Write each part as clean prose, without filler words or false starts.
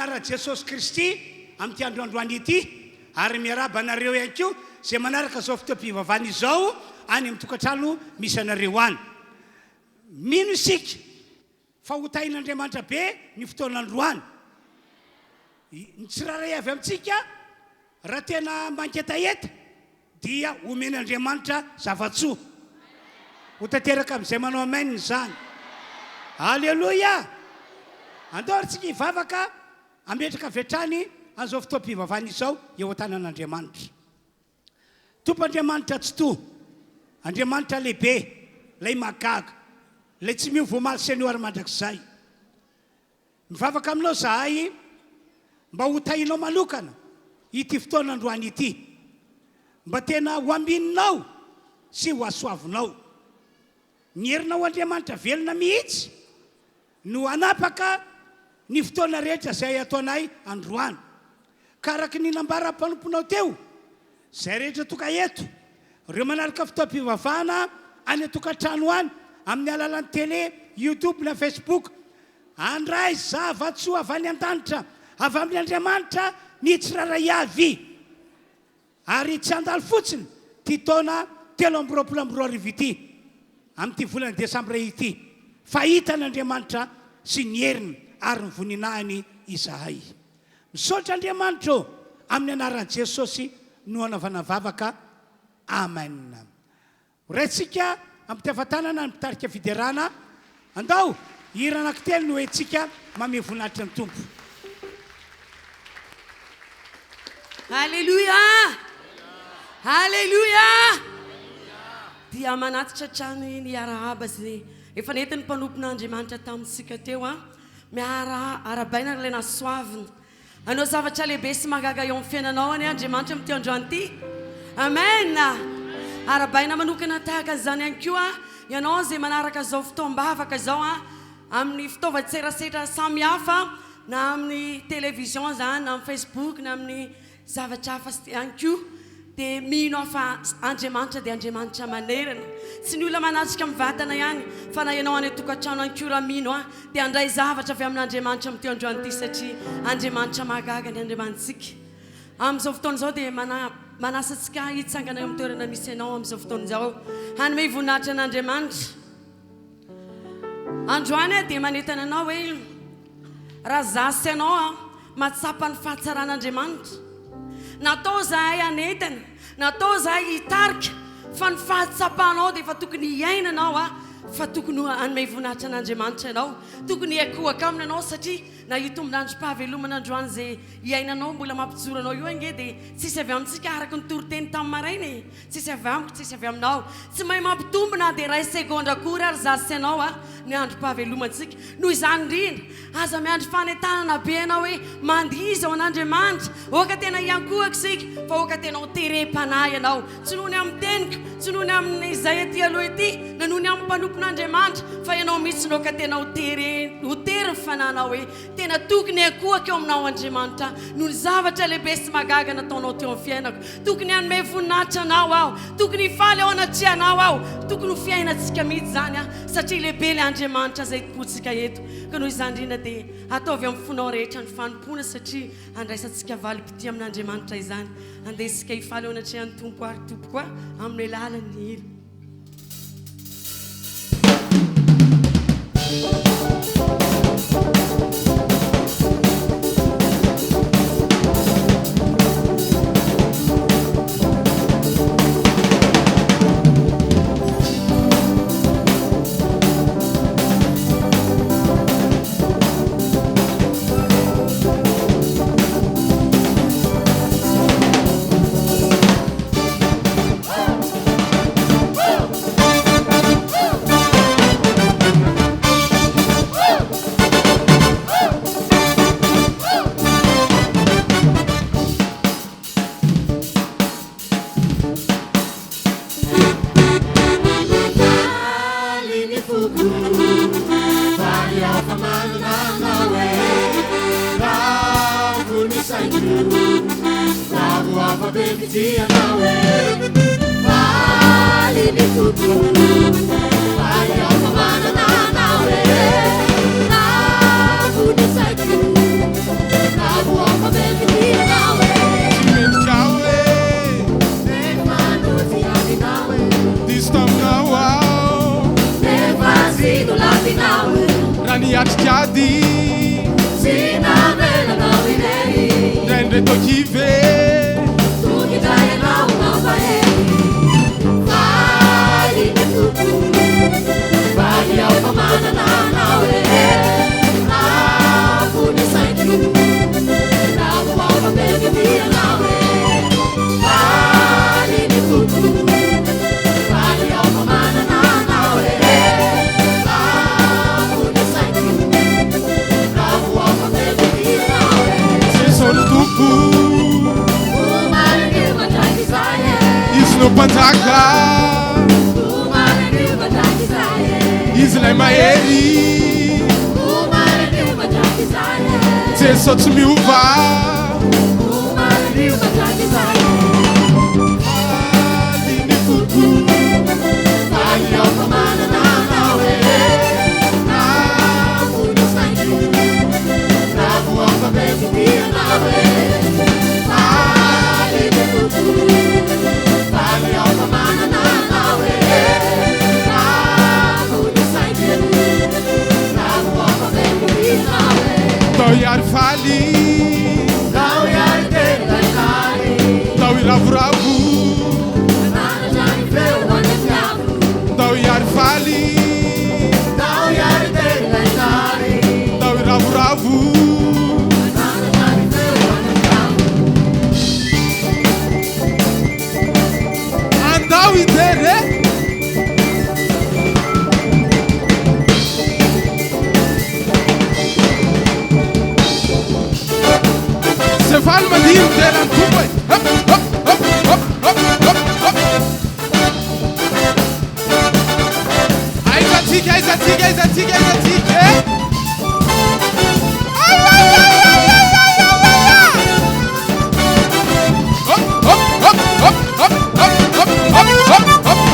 manara Jesosy Kristy amin'ity androandroany ity ary miaraba anareo ihany koa zay manaraka zao fotoam-pivavahana izao any amin'ny tokantrano misy anareo any. Mino isika fa ho tahin'Andriamanitra be ny fotoan'androany. Ny tsiraray avy amintsika raha tena manketaeta dia omen'Andriamanitra zavatsoa. Ho tanteraka amin'izay manao amen zany. Halleluia. Andao aritsika hivavaka ametraka vetrany an'izao fotoam-pivavahana izao eo an-tanan'Andriamanitra. Tompon'Andriamanitra tsy to, Andriamanitra lehibe, lay magaga, lay tsy miovo omaly seny ary mandrakizay. Mivavaka aminao zahay mba ho tahinao manokana ity fotoan'androany ity, mba tena ho amininao sy ho asoavinao. Ny herinao Andriamanitra velona mihitsy no anapaka ny fotoana rehetra zay ataonay androany. Ka araka ny nambaram-panomponao teo, zay rehetra toka eto, ireo manaraka fotoam-pivavahana any tokantrano any amin'ny alalan'ny télé, YouTube na Facebook, andray zavatsoa avy any an-danitra avy amin'ny Andriamanitra ny tsiraray avy. Ary tsy andalo fotsiny ty taona 2024 ity amin'ity volana décembre ity, fa hitan'Andriamanitra sy ny heriny ary ny voninahiny izahay. Misaotra Andriamanitra amin'ny anaran'i Jesosy no anaovana vavaka. Amen. Raintsika ampitiavan-tanana ny mpitarika fiderana. Andao hira anankitelo no hoentsika mame voninahitra ny Tompo. Halleluia. Halleluia. Dia manatitra trano ny arahaba zay efa nentin'ny mpanompon'Andriamanitra tamintsika teo miara arabaina ilay nasoavina. Anao zavatra lehibe sy magaga eo amin'ny fiainanao any Andriamanitra amin'ity androany ity. Amen. Arabaina manokana tahaka izany ihany koa ianao zay manaraka zao fotoam-bavaka zao amin'ny fitaovan-tserasera samihafa na amin'ny télévision zany na amin'ny Facebook na amin'ny zavatra hafa ihany koa. Dia mino fa Andriamanitra dia Andriamanitra manerana. Tsy ny olona manatrika mivatana ihany fa na ianao any tokantrano ihany koa raha mino dia andray zavatra avy amin'Andriamanitra amin'ity androany ity satria Andriamanitra mahagaga ny andriamantsika. Amin'izao fotoana izao dia manasa antsika hitsangana eo amin'ny toerana misy ianao amin'izao fotoana izao hanome voninahitra an'Andriamanitra. Androany dia manentana anao hoe raha zasy ianao mahatsapa ny fahatsaraan'Andriamanitra. Natao zahay anentana, natao zahay hitarika fa ny fahatsapanao dia efa tokony hiainanao fa tokony hanome voninahitra an'Andriamanitra ianao. Tokony hiakohaka aminy ianao satria na io tombon'androm-pahavelomana androany zay hiainanao mbola mampijoro anao io ange dia tsisy avy amintsika araka ny toriteny tamin'ny maraina. Tsisy avy amiko, tsisy avy aminao. Tsy mahay mampitombona dia ray segondra akory ary zasy ianao ny androm-pahavelomantsika. Noho izany indrindra aza miandry fanentanana be ianao hoe mandiza ao an'Andriamanitra. Oka tena hiankohaka sika fa oka tena ho terem-panahy ianao. Tsy nohony amin'ny teniko, tsy nohony amin'ny izay aty aloha ity, na nohony amin'ny mpanompon'Andriamanitra fa ianao mihitsy no ka tena ho tery ny fananao hoe tena tokony hakohaka eo aminao Andriamanitra noho ny zavatra lehibe sy magaga nataonao teo amin'ny fiainako. Tokony hanome voninahitra anao aho, tokony hifaly ao anatrianao aho, tokony ho fiainantsika mihitsy zany satria lehibe ilay Andriamanitra zay topontsika eto. Ka noho izany indrindra dia ataovy amin'ny fonao rehetra ny fanompona satria andraisantsika valim-pity amin'Andriamanitra izany. Andesika hifaly ao anatrian'ny Tompo ary Tompo koa amin'ny lalany hely. Vale, fofo izy no mpanjaka izy lay mahery Jesô tsy miova aliny fofo faly ao famanana nawe namono sainjo ravo ao famefitia nawe aliny fofo faly ao famanana nawe namono sainjo ravo ao famefitia nawe tao iary faly tao iary tena kary tao iravoravo tao iary faly tao iary tena kary tao iravoravo andao itere se faly madio tena tompo e hop hop hop hop hop hop hop aiza tika aiza tika aiza tika aiza tika ai ai ai ai ai hop hop hop hop hop hop hop hop hop hop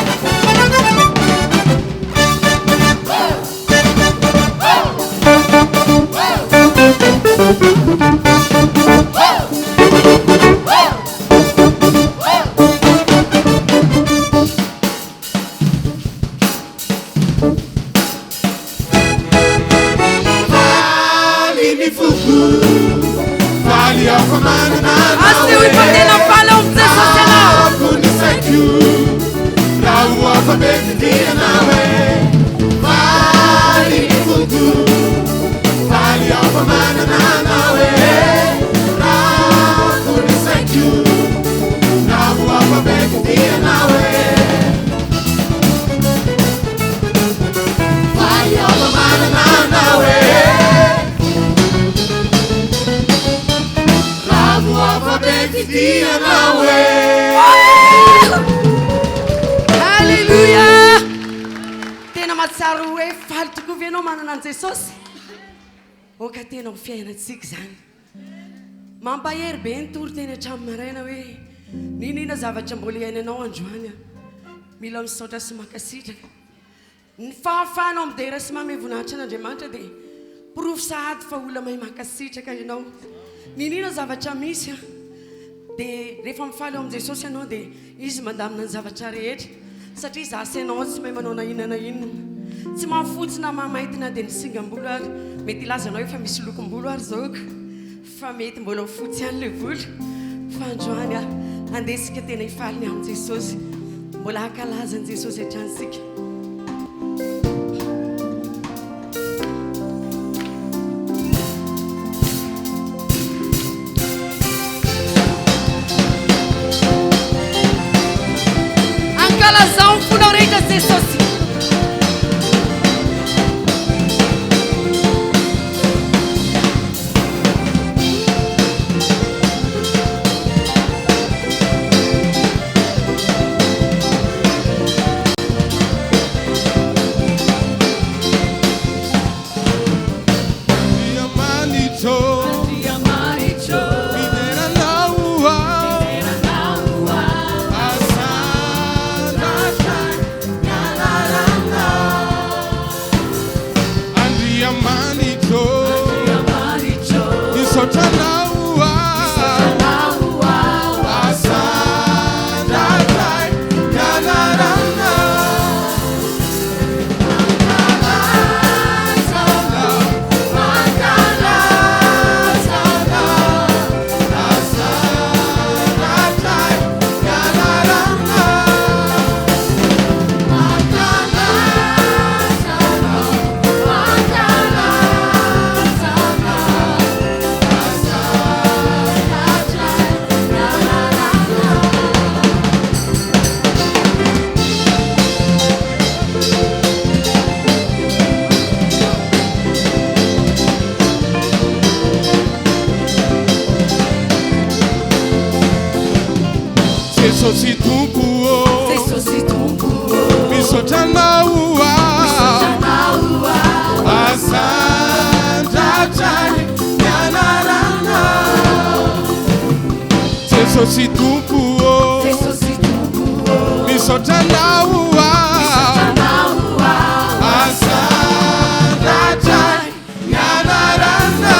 tena fiainatsika zany mampahery be ny tory teny hatramin'ny maraina hoe ninina zavatra mbola iainanao androany mila misaotra sy makasitraka ny fahafahanao midera sy mamevonahitra an'Andriamanitra dia porofo sahady fa ola mahay makasitraka ianao ninina zavatra misy dia rehefa mifaly ao amin'i Jesosy ianao dia izy mandamina ny zavatra rehetra satria zasy ianao tsy mahay manao na inona na inona tsy mahafotsina mamaitina dia ny singam-bolo ary mety ilazanao efa misy lokom-bolo ary zaoko fa mety mbola fotsy ihany le volo fa androany andesika tena hifaliny amin'i Jesosy mbola hakalazan'i Jesosy hatransika ankalazao ny fonao rehetra Jesosy Jesosy tompo Jesosy tompo misaotra anao azandratrany mianarana Jesosy tompo misaotra anao azandratrany mianarana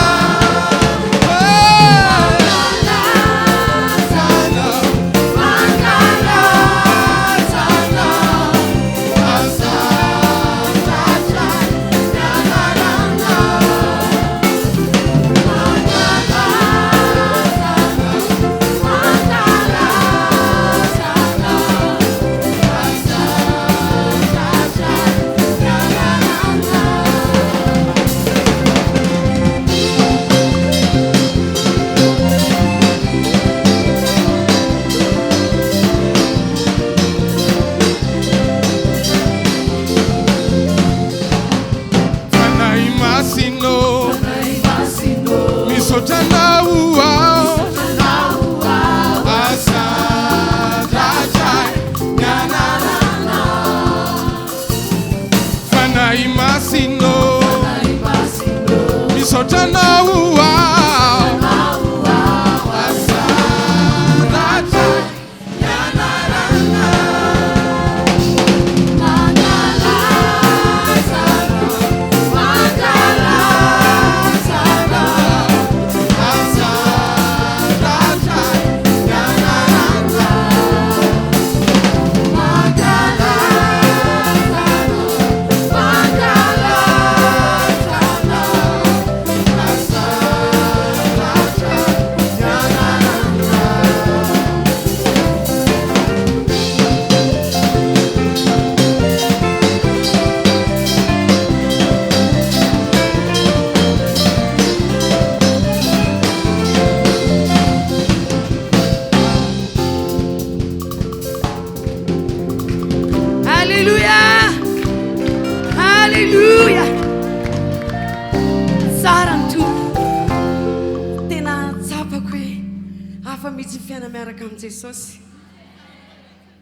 Jesosy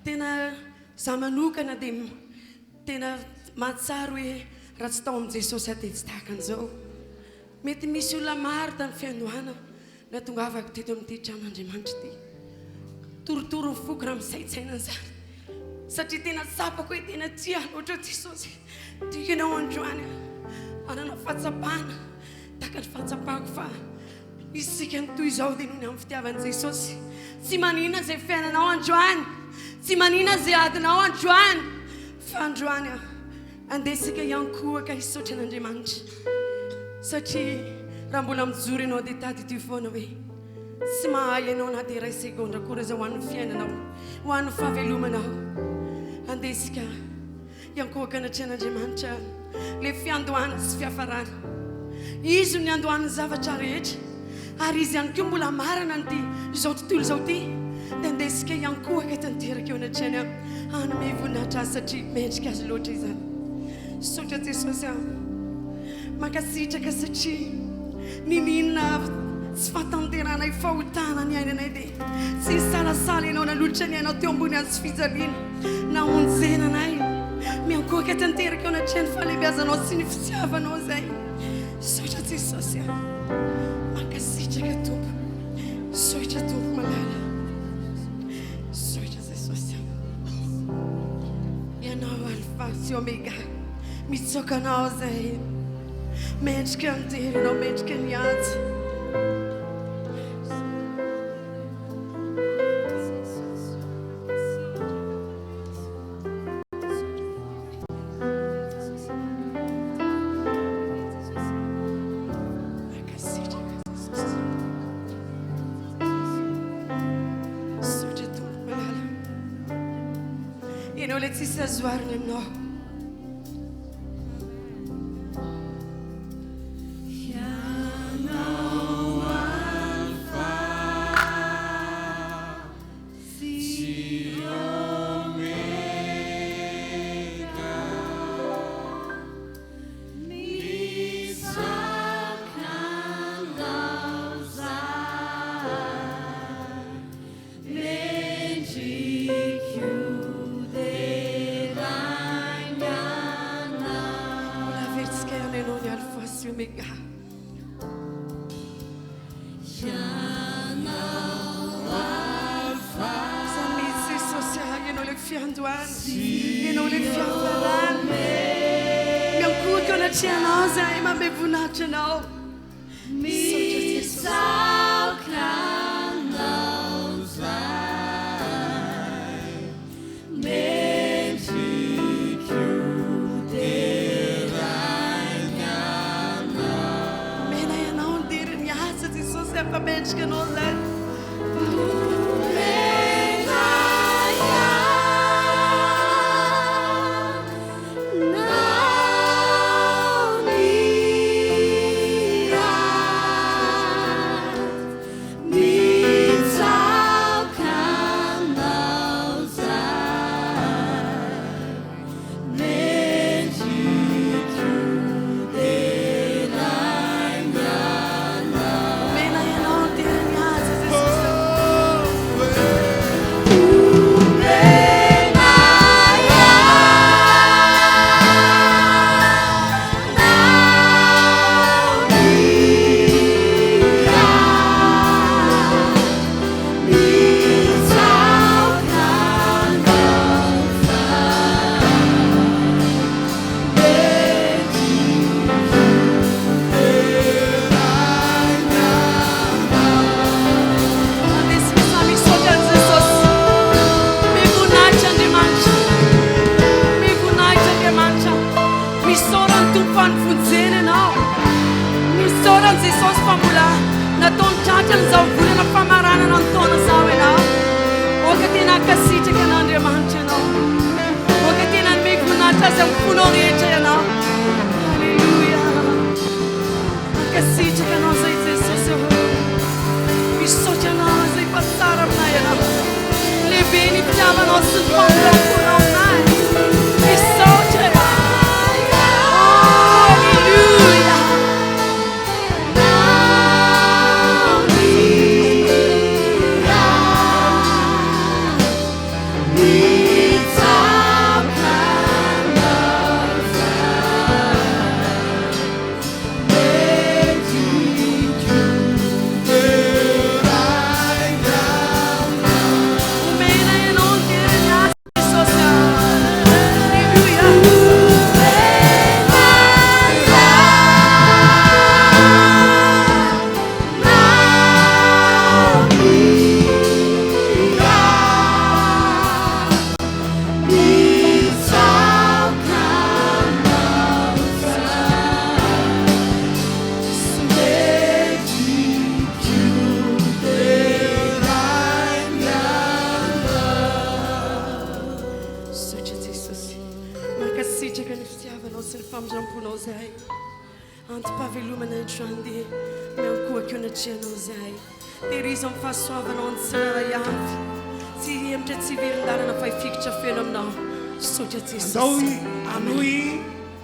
tena za manokana dia tena mahatsara hoe raha tsy tao amin'i Jesosy aty tsy tahaka an'izao mety misy olona maro tamin'ny fiandohana na tongavako teto amin'ity tranon'Andriamanitra ity torotoro foko raha misaitsaina izany satria tena tsapako hoe tena tia loatra Jesosy tiako ianao androany manana fahatsapana tahaka ny fahatsapako fa isika ny toy izao dia noho ny amin'ny fitiavan'i Jesosy tsy manina izay fiainanao androany tsy manina izay adinao androany fa androany andesika iankohaka hisaotra an'Andriamanitra satria raha mbola mijoro ianao dia tady ity foana hoe tsy mahay ianao na dia iray segondra akory izay ho an'ny fiainanao ho an'ny fahavelomanao andesika iankohaka anatria an'Andriamanitra le fiandohana sy fiafarana izy ny andohan'ny zavatra rehetra ary izy ihany koa mbola marana n'ity izao tontolo izao ity dia andesika iankohaka tanteraka eo anatrany hanome voninahitra azy satria mendrika azy loatra izany saotra Jesosy mankasitraka satria ninina tsy fahatanterana ifahotana ny ainanay dia tsy salasala ianao nalotra ny ainao teo ambony azy fijaliana na onjenanay miankohaka tanteraka eo anatrany fahalehibiazanao sy ny fitiavanao zay saotra Jesosy mankasitraka tompo soitra tompo malala soitra Jesosy ianao alfa sy omega mitsokanao zay mendrika mitery ianao mendrika ny ady ianao le tsisy azoarina aminao Jesus. fiandohany ianao ny fiafarany miankohako anatria anao zahay manome voninahitra anao misaotra Jesosy mena ianao ny diriny asa Jesosy ampamendrika anao zay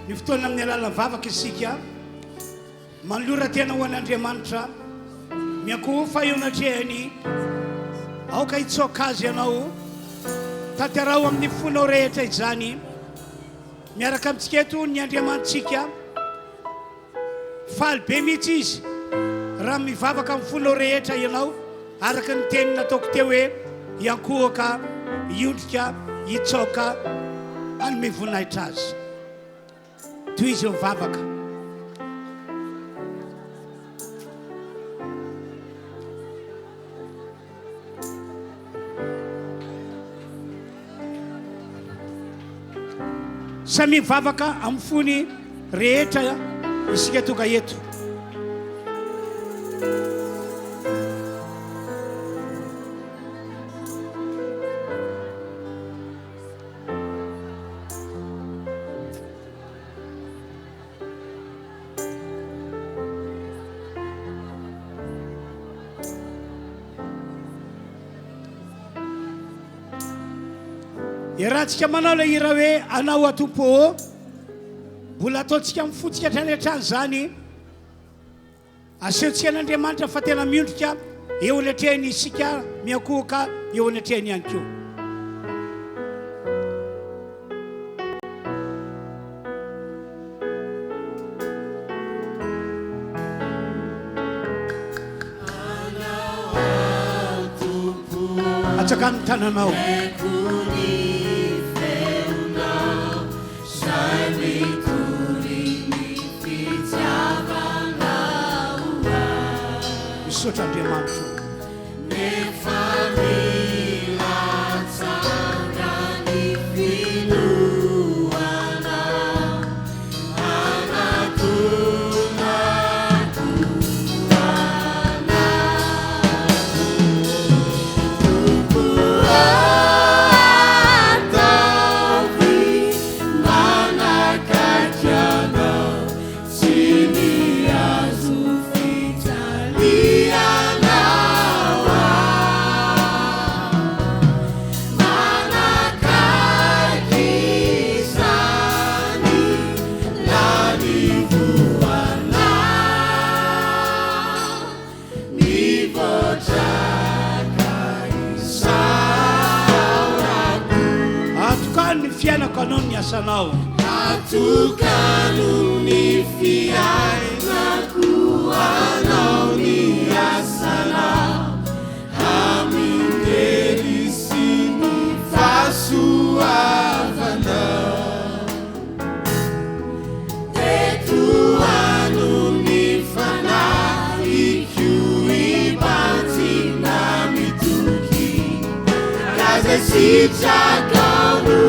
ny fotoana amin'ny alalan'ny vavaka isika manlora tena ho an'Andriamanitra miankofa eo anatrehany aoka hitsoka azy ianao tanterao amin'ny fonao rehetra izany miaraka amintsika eto ny Andriamanitsika faly be mihitsy izy raha mivavaka amin'ny fonao rehetra ianao araka ny teny nataoko teo hoe iankohaka iondrika hitsoka anome voninahitra azy toy izy mivavaka samy mivavaka amin'ny fony rehetra isika tonga eto irahantsika manao le ira hoe anao atompo mbola ataontsika mifotsika hatrany zany asehotsika n'Andriamanitra fa tena miondrika eo anatrehany isika miankohaka eo anatrehany ihany koa atsaka ny tananao misaotra Andriamanitra fiainako asanao atukano ny fiainako anao ny asanao amindely sy ny fahasoavanao etoano ny fanahiko ibantsina mitoky kaza sitraka no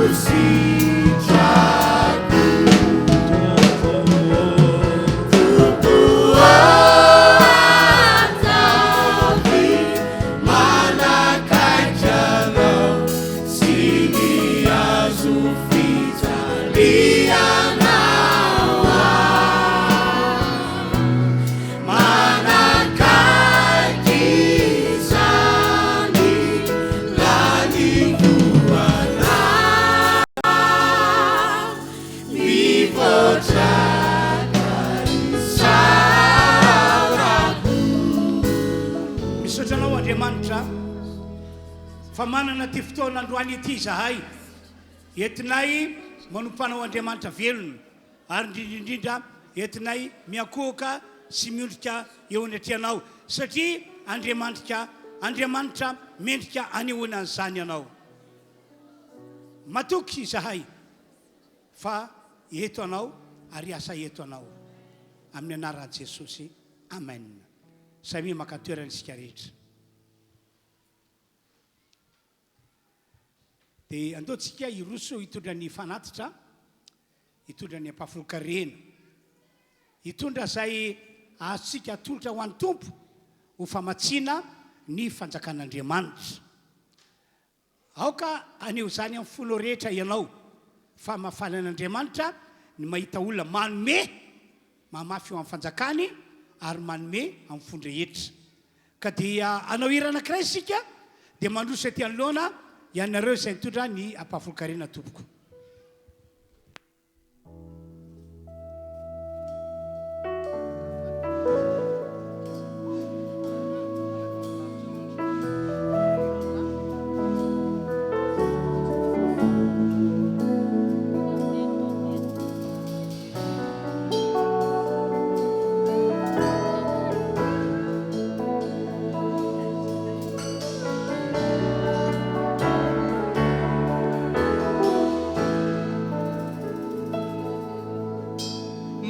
fa manana ty fotoana androany ity zahay entinay manompanao Andriamanitra velona ary indrindra entinay miakoka sy miondrika eo anatrehanao satria Andriamanitra mendrika anehoana an'izany ianao matoky zahay fa eto anao ary asa eto anao amin'ny anaran'i Jesosy amen samy maka toerana isika rehetra dia andeontsika iroso hitondra ny fanatitra hitondra ny ampahafolokarena hitondra zay azontsika atolotra ho an'ny tompo ho famatsiana ny fanjakan'Andriamanitra aoka aneo zany amin'ny folo rehetra ianao fa mahafalan'Andriamanitra ny mahita olona manome mamafy eo amin'ny fanjakany ary manome amin'ny fondrehetra ka dia anao hira anankiray isika dia mandroso ety anoloana ianareo izay mitondra ny ampahafolokarena tompoko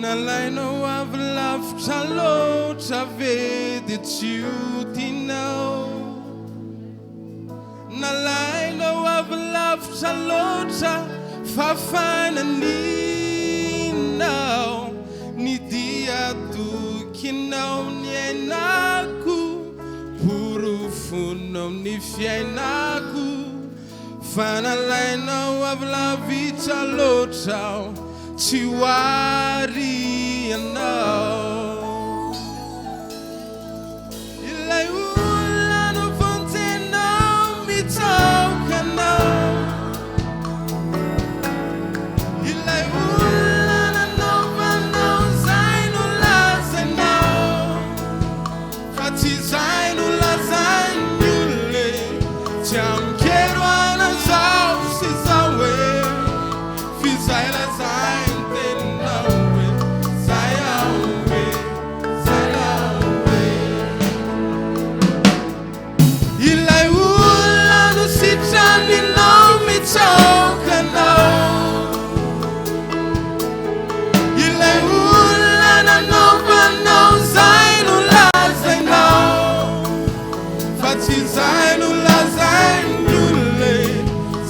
Nalainao avy lavitra loatra ve dia tsy otinao nalainao avy lavitra loatra fa fananinao ny diatokinao ny ainako porofonao ny fiainako fa nalainao avy lavitra loatra tsy wari ianao ilay olona no vontenao mitsokanao ilay olona nanaovanao zay no lazainao fa tsy zay no lazainy olona tsy amkero anazao sy zao hoe fizay lazay fa tsy zay no lazainy olone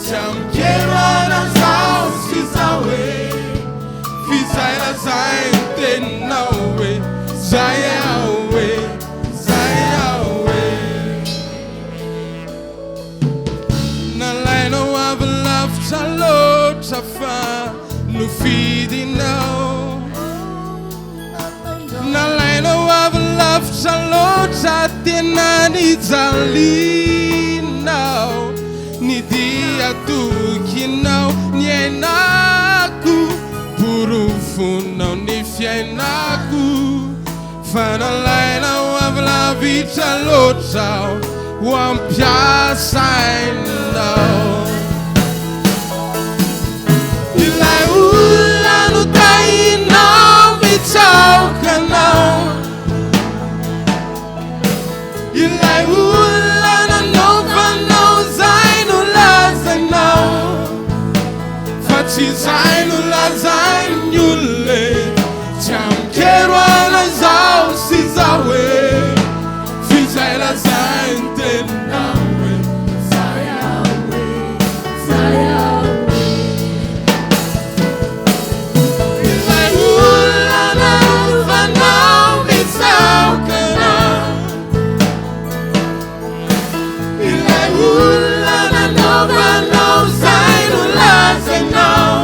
tsy amikelo anazao sy zao hoe fizay lazainy teninao hoe zay ao hoe zay ao hoe nalainao avy lavitra loatra fa no fidinao nalainao avy lavitra loatra tena nijalinao ny dia tokinao ny ainako borofonao ny fiainako fa nalainao avy lavitra loatra ho ampiasainao ilay olona no tainao mitsaokanao ilay olona nanaovanao zay no lazainao fa tsy zay no lazainy olone tsy amikero anazao sy zao hoe fizay lazainy teninao hoe zay ao hoe zay ao ilay olona nanaovanao mitsaokanao ilay olona nanaovanao zay no lazainao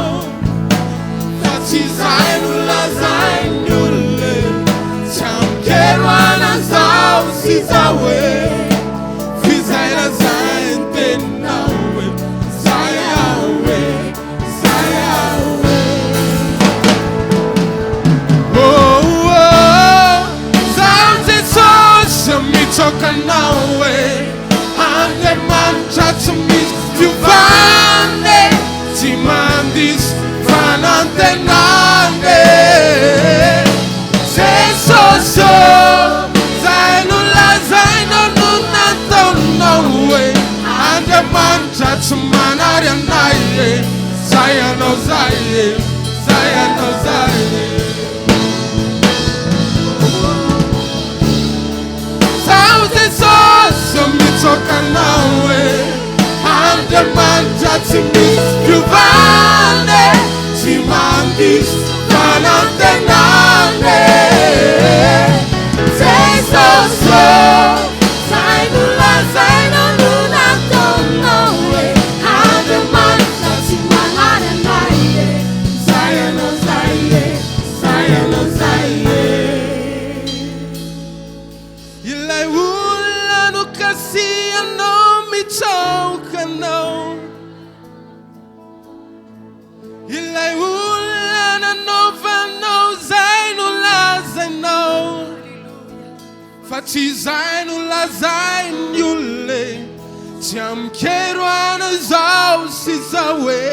fa tsy zay no lazainy olone tsy amikelo anazao sy zao hoe fizay lazainy teninao hoe zay ao hoe zay ao hoe oh oh zaho Jesosy mitsokanao hoe Andriamanitra tsy misy fiovane tsy mandisy fanantenane Jesosy zay no lazainao no nataonao hoe Andriamanitra tsy manary anay e zay anao zay e zay anao zay e zaho Jesosy mitsokanao hoe Andriamanitra tsy misy fiovane tsy mandisy fanantenane Jesosy zay no lazainao no nataonao hoe Andriamanitra tsy manary anay e zay anao zay e zay anao zay e ilay olona no kasihanao mitsaokanao ilay olona nanaovanao zay no lazainao fa tsy zay no lazainy olone tsy amikero anazao sy zao hoe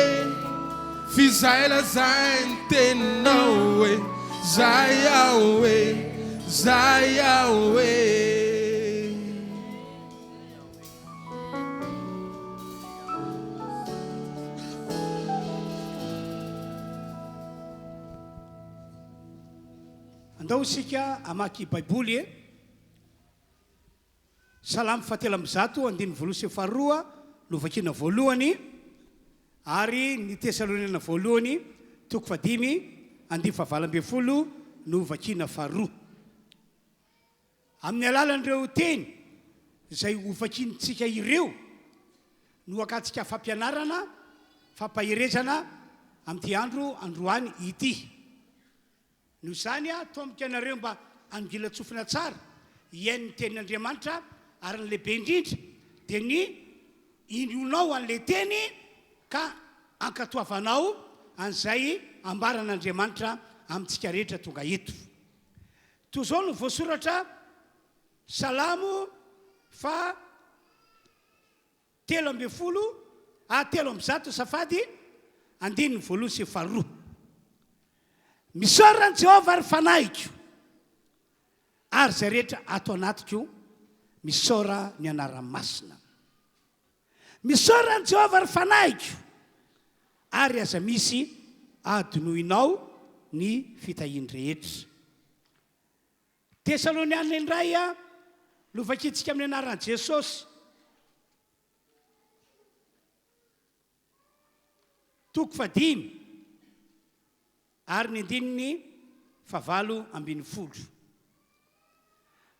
fizay lazainy teninao hoe zay ao hoe zay ao hoe andao isika amaky baiboly e salamy fatelo amby zato andiny voalohany faharoa no vakina voalohany ary ny tesaloniana voalohany toko fadimy andiny fahavalambin'ny folo no vakina faharoa amin'ny alalan'ireo teny izay ho vakintsika ireo no akatsika fampianarana fampahirezana amin'ity androany ity no zany a tombika anareo mba angilatsofina tsara iain'ny tenin'Andriamanitra ary ny lehibe indrindra dia ny inonao an'ilay teny ka ankatoavanao an'izay ambaran'Andriamanitra amintsika rehetra tonga eto toy izao no voasoratra salamo fa telo amby zato safady andiny ny voalohany sy faharoa misaorany Jehovah ary fanahiko ary zay rehetra ato anatiko misaora ny anara-masina misaorany Jehovah ary fanahiko ary aza misy adonoinao ny fitahiany rehetra Tesaloniana indray lovakitsika amin'ny anaran'i Jesosy. Toko 5 ary ny andininy 7:20.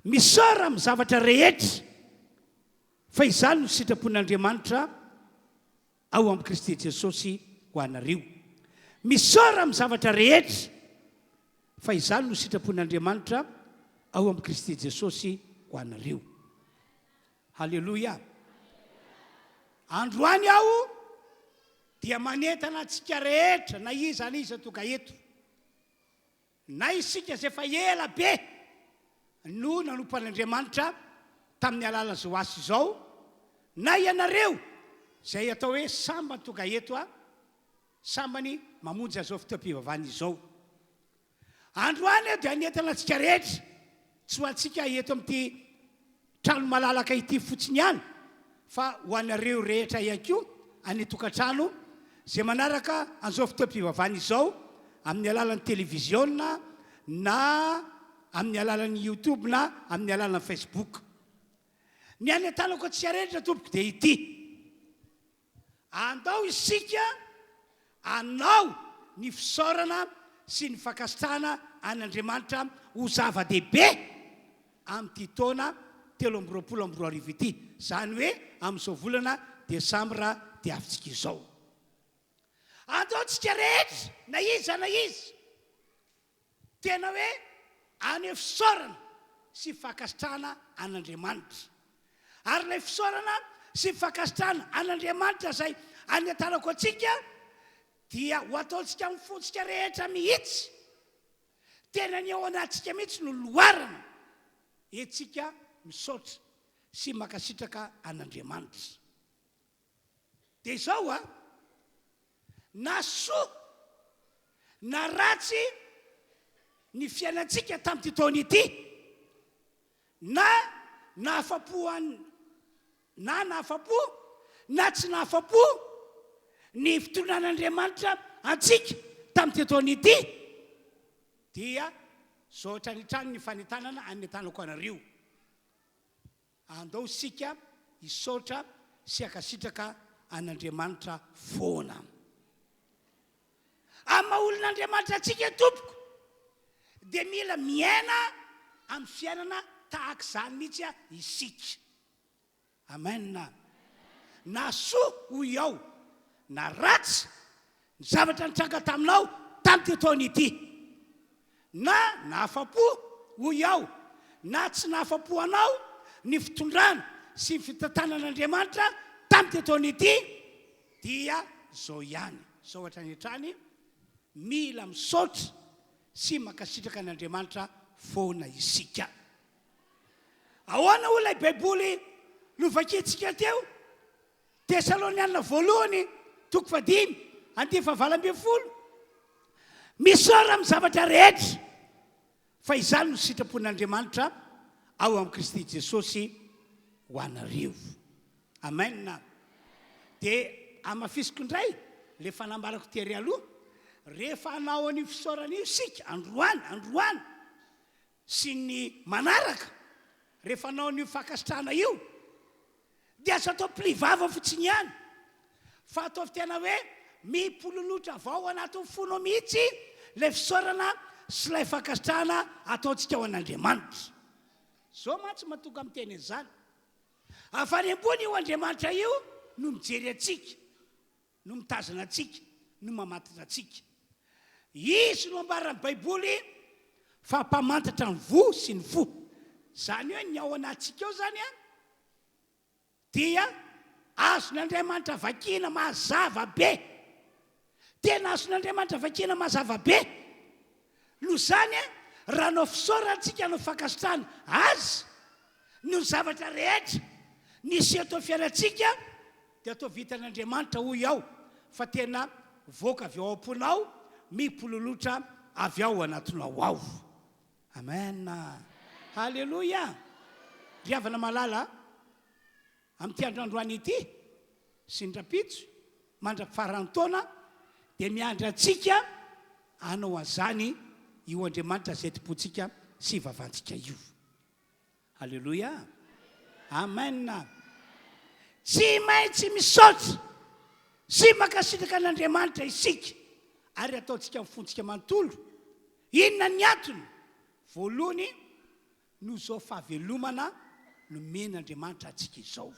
Misara amin'ny zavatra rehetra fa izany no sitrapon'Andriamanitra ao amin'ny Kristy Jesosy ho anareo. Misara amin'ny zavatra rehetra fa izany no sitrapon'Andriamanitra ao amin'ny Kristy Jesosy ho anareo. Halleloia. Androany aho dia manentana antsika rehetra na iza tonga eto. Na isika izay efa ela be no nanompan'Andriamanitra tamin'ny alala zao asy izao, na ianareo izay atao hoe sambany tonga eto sambany mamonjy azao fotoam-pivavahana izao. Androany dia anentana antsika rehetra, tsy ho antsika eto amin'ity trano malalaka ity fotsiny ihany, fa ho anareo rehetra ihany koa any tokantrano izay manaraka an'izao fotoam-pivavahana izao amin'ny alalan'ny televiziona na amin'ny alalan'ny YouTube na amin'ny alalan'ny Facebook. Ny anentanako antsika rehetra tompoko dia ity: andao isika anao ny fisaorana sy ny fakasitrahana an'Andriamanitra ho zava-dehibe amin'ity taona 2024 ity, izany hoe amin'izao volana décembre dia avintsika izao. Andao tsika rehetra na iza tena hoe any fisaorana sy fakasitrahana an'Andriamanitra. Ary ilay fisaorana sy fakasitrahana an'Andriamanitra izay anentanako antsika dia ho ataontsika mifontsika rehetra mihitsy, tena ny ao anatsika mihitsy no loarana etsika misaotra sy makasitraka an'Andriamanitra. Dia izao na soa na ratsy ny fiainantsika tamin'ity taona ity, na nahafapo na tsy nahafapo ny fitonan'Andriamanitra antsika tamin'ity taona ity, dia zao hatranitrany ny fanentanana anentanako anareo. Andao isika hisaotra sy hakasitraka an'Andriamanitra foana. Amin'ny maha-olon'Andriamanitra antsika tompoko dia mila miaina amin'ny fiainana tahaka izany mihitsy isika. Amen. Na soa hoy ao na ratsy ny zavatra nitranga taminao tamin'ity taona ity, na nahafapo hoy ao na tsy nahafapo anao ny fitondrana sy ny fitantanan'Andriamanitra tamin'ity taona ity, dia zao ihany, zao hatranetrany mila misaotra sy makasitraka an'Andriamanitra foana isika. Ahoana ho ilay baiboly novakitsika teo? Tesaloniana 2 toko 5:20. Misara amin'ny zavatra rehetra fa izany no sitrapon'Andriamanitra ao amin'ny Kristy Jesosy ho anareo. Amen. Dia amafisiko indray le fanambarako tery aloha, rehefa hanao an'io fisaorana io sika androany sy ny manaraka, rehefa hanao an'io fakasitrahana io, dia azo atao plivava fotsiny ihany, fa atao tena hoe mipololotra avao anatin'ny fonao mihitsy ilay fisaorana sy ilay fakasitrahana ataontsika ao an'Andriamanitra. Zao mantsy mahatonga amin'ny teny izany. Avany ambony io Andriamanitra io no mijery atsika, no mitazana atsika, no mamantatra atsika. Izy no ambaran'ny baiboly fa mpamantatra ny vo sy ny fo. Izany hoe ny ao anatsika eo zany dia azon'Andriamanitra vakiana mazava be. Tena azon'Andriamanitra vakiana mazava be. Noho izany raha nao fisaorantsika no fakasitrahana azy no zavatra rehetra nisy atao fiainantsika, dia atao vitan'Andriamanitra hoy ao fa tena voaka avy ao am-ponao, mipololotra avy ao anatinao ao. Amen. Halleluia. Riavana malala amin'ity androandroany ity sy ny rapitso mandra-pifaran'ny taona dia miandry antsika hanao an'izany io Andriamanitra izay topontsika sy vavantsika io. Halleluia. amen. Tsy maintsy misaotra sy makasitraka an'Andriamanitra isika ary ataontsika mifontsika manontolo. Inona ny antony? Voalohany no zao fahavelomana nomen'Andriamanitra atsika izao.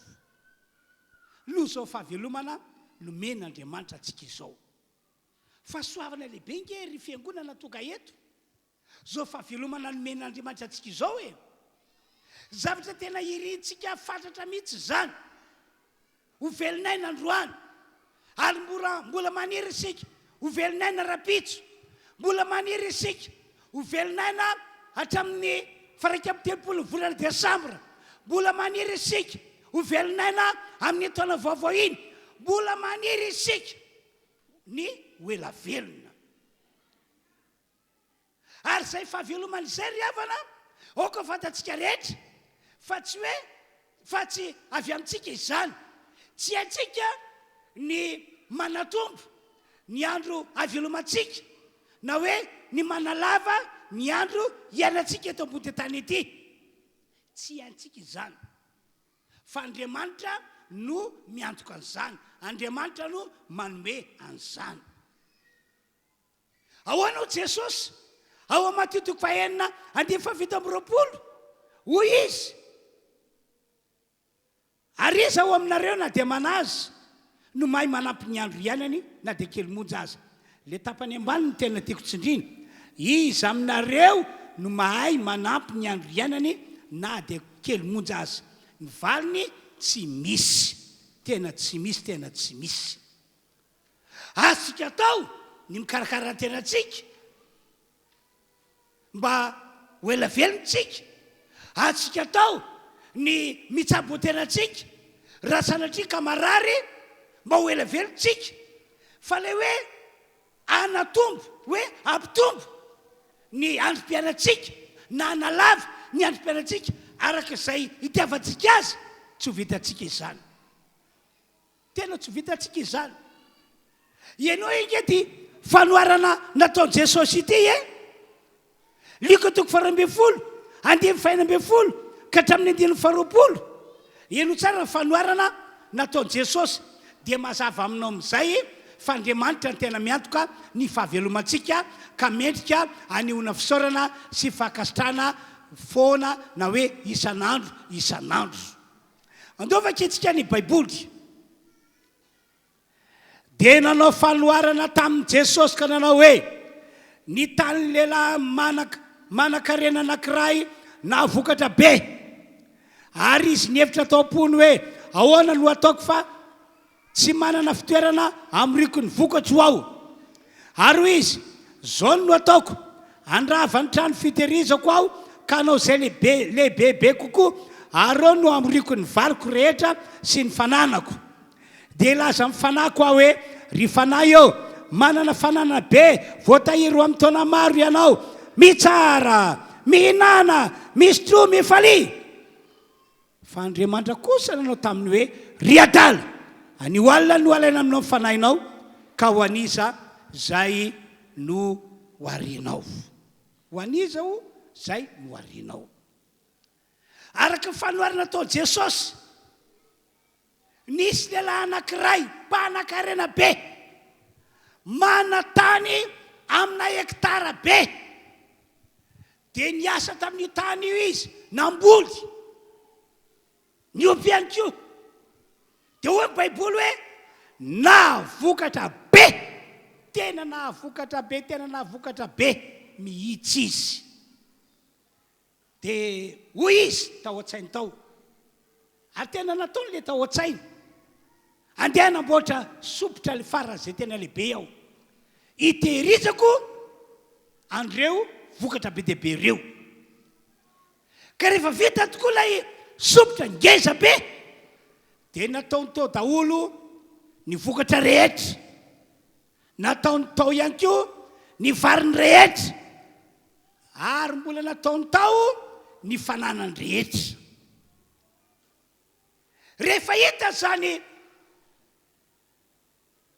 No zao fahavelomana nomen'Andriamanitra atsika izao. Fahasoavana lehibe nge ry fiangonana toga eto. Zao fahavelomana nomen'Andriamanitra atsika izao e. Zavatra tena irintsika fantatra mihitsy zany. Ho velonay n'androany. Ary mbola maniry isika ho velonay na rapitso. Mbola maniry isika ho velonay na hatramin'ny faraika amin'ny 30 volana décembre. Mbola maniry isika ho velonay na amin'ny taona vaovao iny. Mbola maniry isika ny hoela velona. Ary zay fahavelomana izay ry havana, aoka fantatsika rehetra fa tsy hoe fa tsy avy amintsika izany. Tsy atsika ny manatombo ny andro havelomantsika, na hoe ny manalava ny andro ianantsika eto ambony tany ety. Tsy antsika izany. Fa Andriamanitra no miantoka an'izany. Andriamanitra no manome an'izany. Ahoana ho Jesosy? Ao amin'ny Matteo 4:20. Hoy izy, ary izy ao aminareo na dia manazy no mahay manampy ny andro ianany na dia kely monja aza. Le tapany ambany ny tena tiako tsindrina. Izy aminareo no mahay manampy ny andro ianany na dia kely monja aza. Ny valiny tsy misy. Tena tsy misy, tena tsy misy. Azontsika atao ny mikarakara tenantsika mba ho ela velontsika. Azontsika atao ny mitsabo tenantsika raha sanatria ka marary mba ho ela velontsika. Fa le hoe anatombo, hoe ampitombo ny androm-piainatsika na analava ny androm-piainatsika araka izay itiavantsika azy, tsy ho vitantsika izany. Tena tsy ho vitantsika izany. Ianao inge ty fanoarana nataon Jesosy ity e. Liko 12, 2:20 ka hatramin'ny 9:20. Ianao tsara ny fanoarana nataon Jesosy. Dia mazava aminao amin'izay fa Andriamanitra ny tena miantoka ny fahavelomantsika ka mendrika anehoana fisaorana sy fakasitrana foana na hoe isan'andro isan'andro. Andovaka itsika ny Baiboly. Dia nanao fanoarana tamin'i Jesosy ka nanao hoe ny tany lehilahy manan-karena anankiray na vokatra be. Ary izy nihevitra tao am-pony hoe ahoana no ataoko fa tsy manana fitoerana amriko ny vokatro aho. Ary izy, zao no ataoko, andrava ny trano fitehirizako aho ka anao zay lehibebe kokoa, ary ao no amriko ny valiko rehetra sy ny fananako. Dia laza amin'ny fanako aho hoe ry fanahy eo, manana fanana be, voatahiry ho amin'ny taona maro ianao, mitsara, mihinana, misy tro, mifalia. Fa Andriamanitra kosa nanao taminy hoe ry adala, anio alina no alaina aminao fanahinao ka ho aniza zay no hoarinao. Ho aniza ho zay no hoarinao. Araka fanoarana tao Jesosy, nisy lehilahy anankiray mpanan-karena be, mana-tany amina hektara be. Dia niasa tamin'io tany io izy, namboly, niompiany koa. Dia hoe Baiboly hoe nahavokatra be. Tena nahavokatra be, tena nahavokatra be mihitsy izy. Dia hoy izy tao an-tsainy tao. Ary tena nataony le tao an-tsainy. Andeha namboatra sopotra le farany zay tena lehibe ao. Itehirizako andreo vokatra be dehibe ireo. Ka rehefa vita tokoa ilay sopotra ngeza be, dia nataony tao daholo ny vokatra rehetra. Nataony tao ihany koa ny variny rehetra. Ary mbola nataony tao ny fananany rehetra. Rehefa hita zany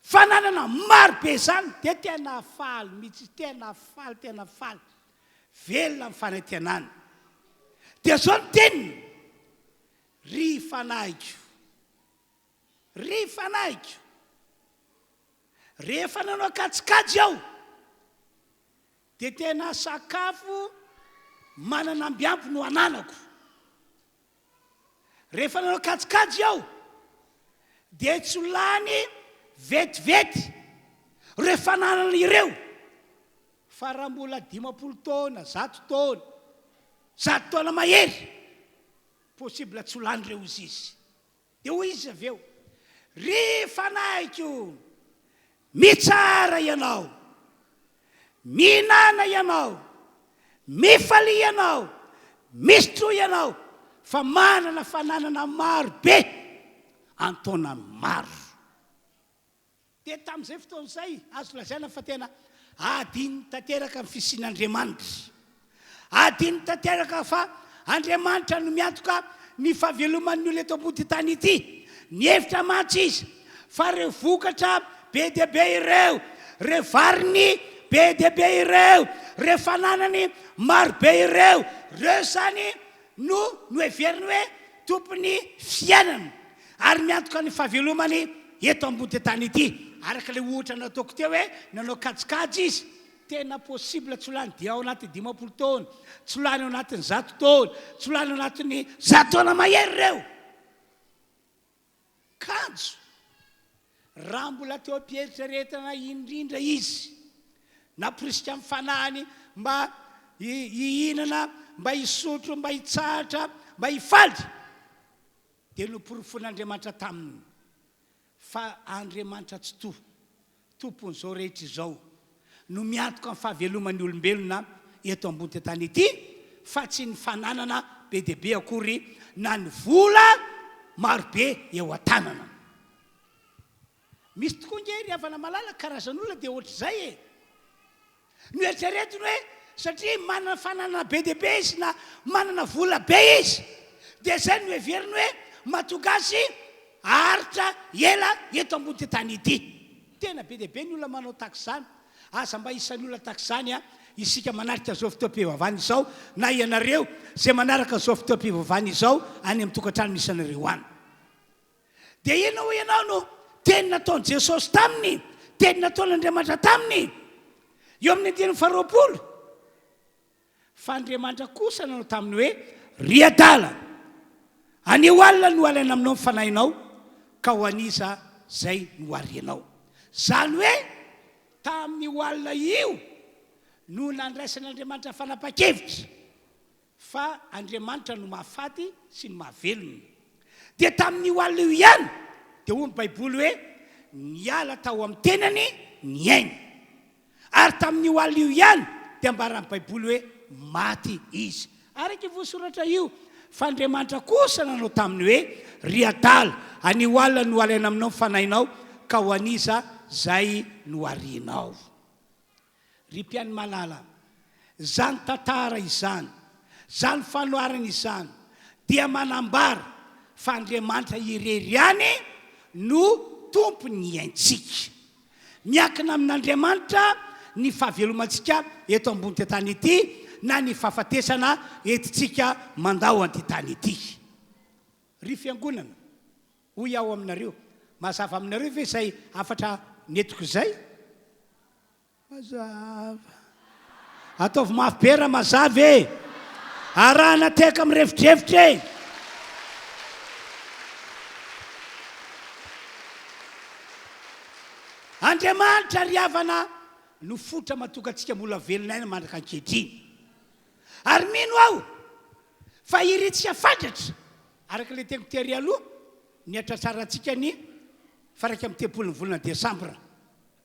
fananana maro be zany, dia tena faly mihitsy, tena faly, tena faly. Velona amin'ny fanantenany. Dia zao ny teniny, ry fanaiko rehefa nanao katsikajy aho dia tena sakafo manana ambiampy no ananako. Rehefa nanao katsikajy aho dia tsy lany vetivety rehefa nanana ireo fa raha mbola 50 taona 100 taona mahery possible tsy lany reo izy dia hoy izy avy eo ry fanaiko mitsara ianao mihinana ianao mifaly ianao misotro ianao fa manana fananana maro be antaona maro. Dia tamin'izay fotoan'izay azo lazaina fa tena adiny tanteraka amin'ny fisian'Andriamanitra, adiny tanteraka fa Andriamanitra no miantoka ny fahaveloman'ny olona eto ambony tany ity. Ny hevitra mantsy izy fa reo vokatra be dia be ireo, re variny be dia be ireo, re fananany maro be ireo, reo zany no heveriny hoe tompony fiainana ary miantoka ny fahavelomany eto ambony tany ity. Araka le ohatra nataoko teo hoe nanao katsikajy izy tena possible tsy lany dia ao anaty 50 taona, tsy lany ao anatin'ny 100 taona, tsy lany ao anatin'ny 100 taona mahery reo. Kanjo raha mbola teo am-pieritreretana indrindra izy naporisika amin'ny fanahany mba hihinana, mba hisotro, mba hitsahatra, mba hifaly dia noporofon'Andriamanitra taminy fa Andriamanitra tsy tompon'izao rehetra izao no miantoka amin'ny fahaveloman'ny olombelona eto ambony tany ity fa tsy ny fananana be dia be akory na ny vola maro be eo an-tanana. Misy tokoa nge ry havana malala karazan'olona dia ohatr'izay e. No eritreretiny hoe satria manana fananana be dia be izy na manana vola be izy dia zay no heveriny hoe mahatonga azy haritra ela eto ambony tany ity. Tena be dia be ny olona manao takizany. Aza mba isan'ny olona takizany isika manarika zao fotoam-pivavahana izao na ianareo zay manaraka zao fotoam-pivavahana izao any amin'ny tokantrano misy anareo any. Dia ina ho ianao no teny nataon'i Jesosy taminy, teny nataon'Andriamanitra taminy eo amin'ny 20. Fa Andriamanitra kosa nanao taminy hoe ry adala anio alina no alaina aminao mifanahinao ka ho anisa zay no arianao. Zany hoe tamin'ny alina io no nandraisan'Andriamanitra fanapa-kevitra fa Andriamanitra no mahafaty sy ny mahavelona. Dia tamin'ny alina io ihany dia hoy ny Baiboly hoe niala tao amin'ny tenany ny ainy. Ary tamin'ny alina io ihany dia ambaran'ny Baiboly hoe maty izy. Araka voasoratra io fa Andriamanitra kosa nanao taminy hoe ry adala anio alina no alaina aminao mifanahinao ka ho anisa zay no arianao. Ry mpiany malala, zany tantara izany, zany fanoarana izany dia manambara fa Andriamanitra irery ihany no tompony iaintsika. Miakina amin'Andriamanitra ny fahavelomantsika eto ambony tany ity na ny fahafatesana etitsika mandao anty tany ity. Ry fiangonana, hoy aho aminareo, mazava aminareo ve izay afatra netiko izay? Mazava. Ataovy mafy be raha mazava e. Arahana teka amin'ny revitrevitra e. Andriamanitra ry havana no fotra mahatonga antsika mbola velona aina mandraka ankehitriny. Ary mino aho fa iritsika fantatra araka le teko tery aloha ny atratrarantsika ny faraka amin'ny 30 volana décembre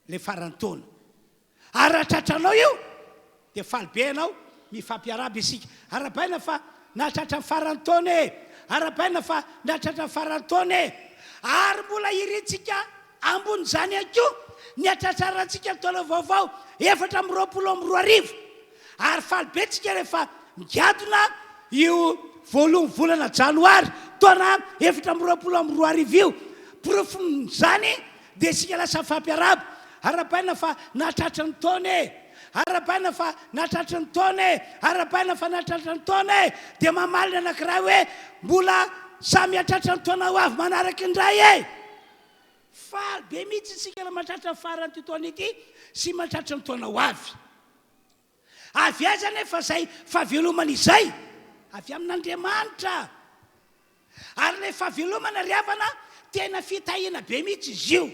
le farany taona. Ary atratranao io dia faly be anao mifampiaraba isika. Arabaina fa natratra farany taona e, arabaina fa natratra farany taona e. Ary mbola iritsika ambony zany anko ny atratrarantsika taona vaovao 2024. Ary faly be tsika rehefa migadona io voalohany volana janoary taona 2024 io. Profon'izany dia sika lasa fampiaraba. Arabaina fa natratra ny taona e, arabaina fa natratra ny taona e, arabaina fa natratra ny taona e. Dia mamalina anankiray hoe mbola samy atratra ny taona ho avy manaraky indray e fa be mihitsy isika raha mahatratra farany ty taona ity sy mahatratra ny taona ho avy azy efa zay fahavelomana izay avy amin'Andriamanitra ary le fahavelomana riavana tena fitahiana be mihitsy izy io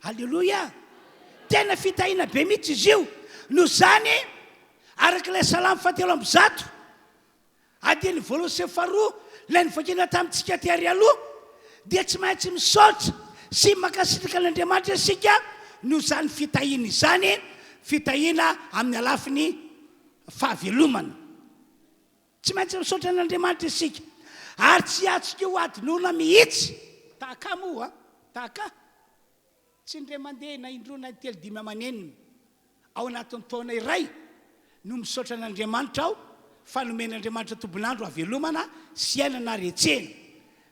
halleloia tena fitahiana be mihitsy izy io no zany arak'ilay salamy 7:1 adiny voalohany sy faharoa lay nivakina tamintsika ty aloha dia tsy maintsy misaotra sy makasitraka an'Andriamanitra isika no zany fitahiana izany fitahiana amin'ny alafiny fahavelomana tsy maintsy misaotra an'Andriamanitra isika ary tsy atsika io adinona mihitsy tahaka moa tahaka tsy indray mandeha na indrona telo dimy amanenina ao anatin'ny taona iray no misaotra an'Andriamanitra aho fa nomen'Andriamanitra tombonandro havelomana sy ainana retsena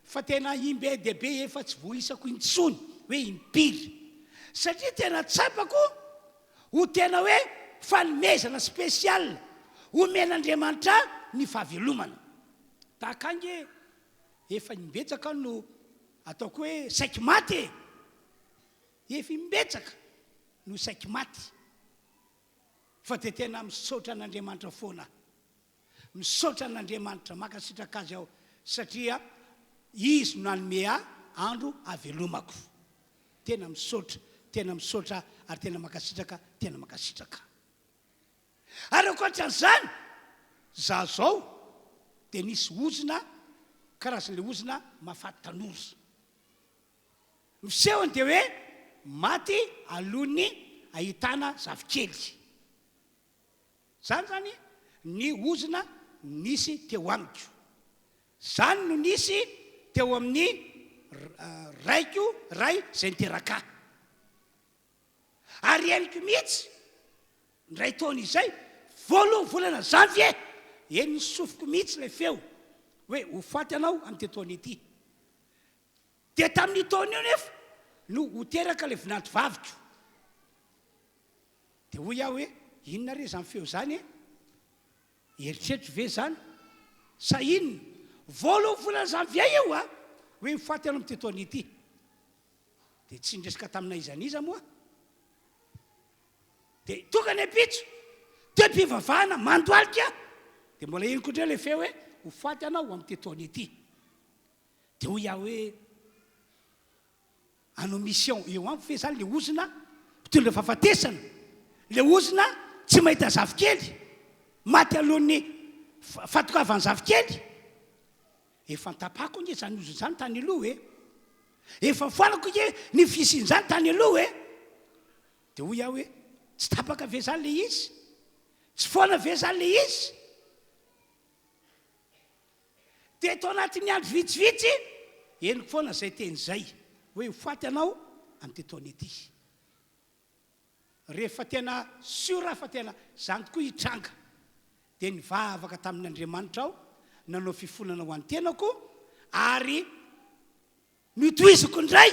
fa tena imbe dehibe efa tsy voisako intsony hoe impiry satria tena tsapako ho tena hoe fanomezana spesial omen'Andriamanitra ny fahavelomana tahaka ange efa imbetsaka no ataoko hoe saiky maty efa imbetsaka no saiky maty fa dia tena misaotra an'Andriamanitra foana misaotra an'Andriamanitra makasitraka azy aho satria izy no anome andro havelomako tena misaotra ary tena makasitraka ary ankoatran'izany za zao dia nisy ozina karazan'le ozina mahafaty tanora misehony dia hoe maty alohany ahitana zavikely zany ny ozina nisy teo amiko zany no nisy teo amin'ny ray zay niteraka ary eniko mihitsy ndray taona izay voalohany volana janvier eny nisofoko mihitsy le feo hoe ho faty anao amin'ity taona ity dia tamin'ny taona io nefa no ho teraka le vinanto vaviko dia hoy aho hoe inona re zany feo zany eritreritro ve zany sa inona voalohany volana janvier io hoe ho faty anao amin'ity taona ity dia tsy indresaka taminay izany iza moa dia tonga ny apitso te mpivavahana mandoalika dia mbola iny koatra le feo hoe ho faty anao amin'ity taona ity dia hoy aho hoe anao mission eo amiko fe zany le ozina mpitondra fahafatesana le ozina tsy mahita zavikely maty alohan'ny fatokavany zavikely efa ntapako nge zany ozina zany tany aloha efa foanako nge ny fisiny zany tany aloha dia hoy aho hoe tsy tapaka ve zany le izy tsy foana ve zany le izy dia tao anatin'ny andro vitsivitsy eniko foana zay teny zay hoe ho faty anao amin'ity taona ity rehefa tena sura fa tena zany tokoa hitranga dia nivavaka tamin'Andriamanitra aho nanao fifonana ho an-tenako ary nitoiziko indray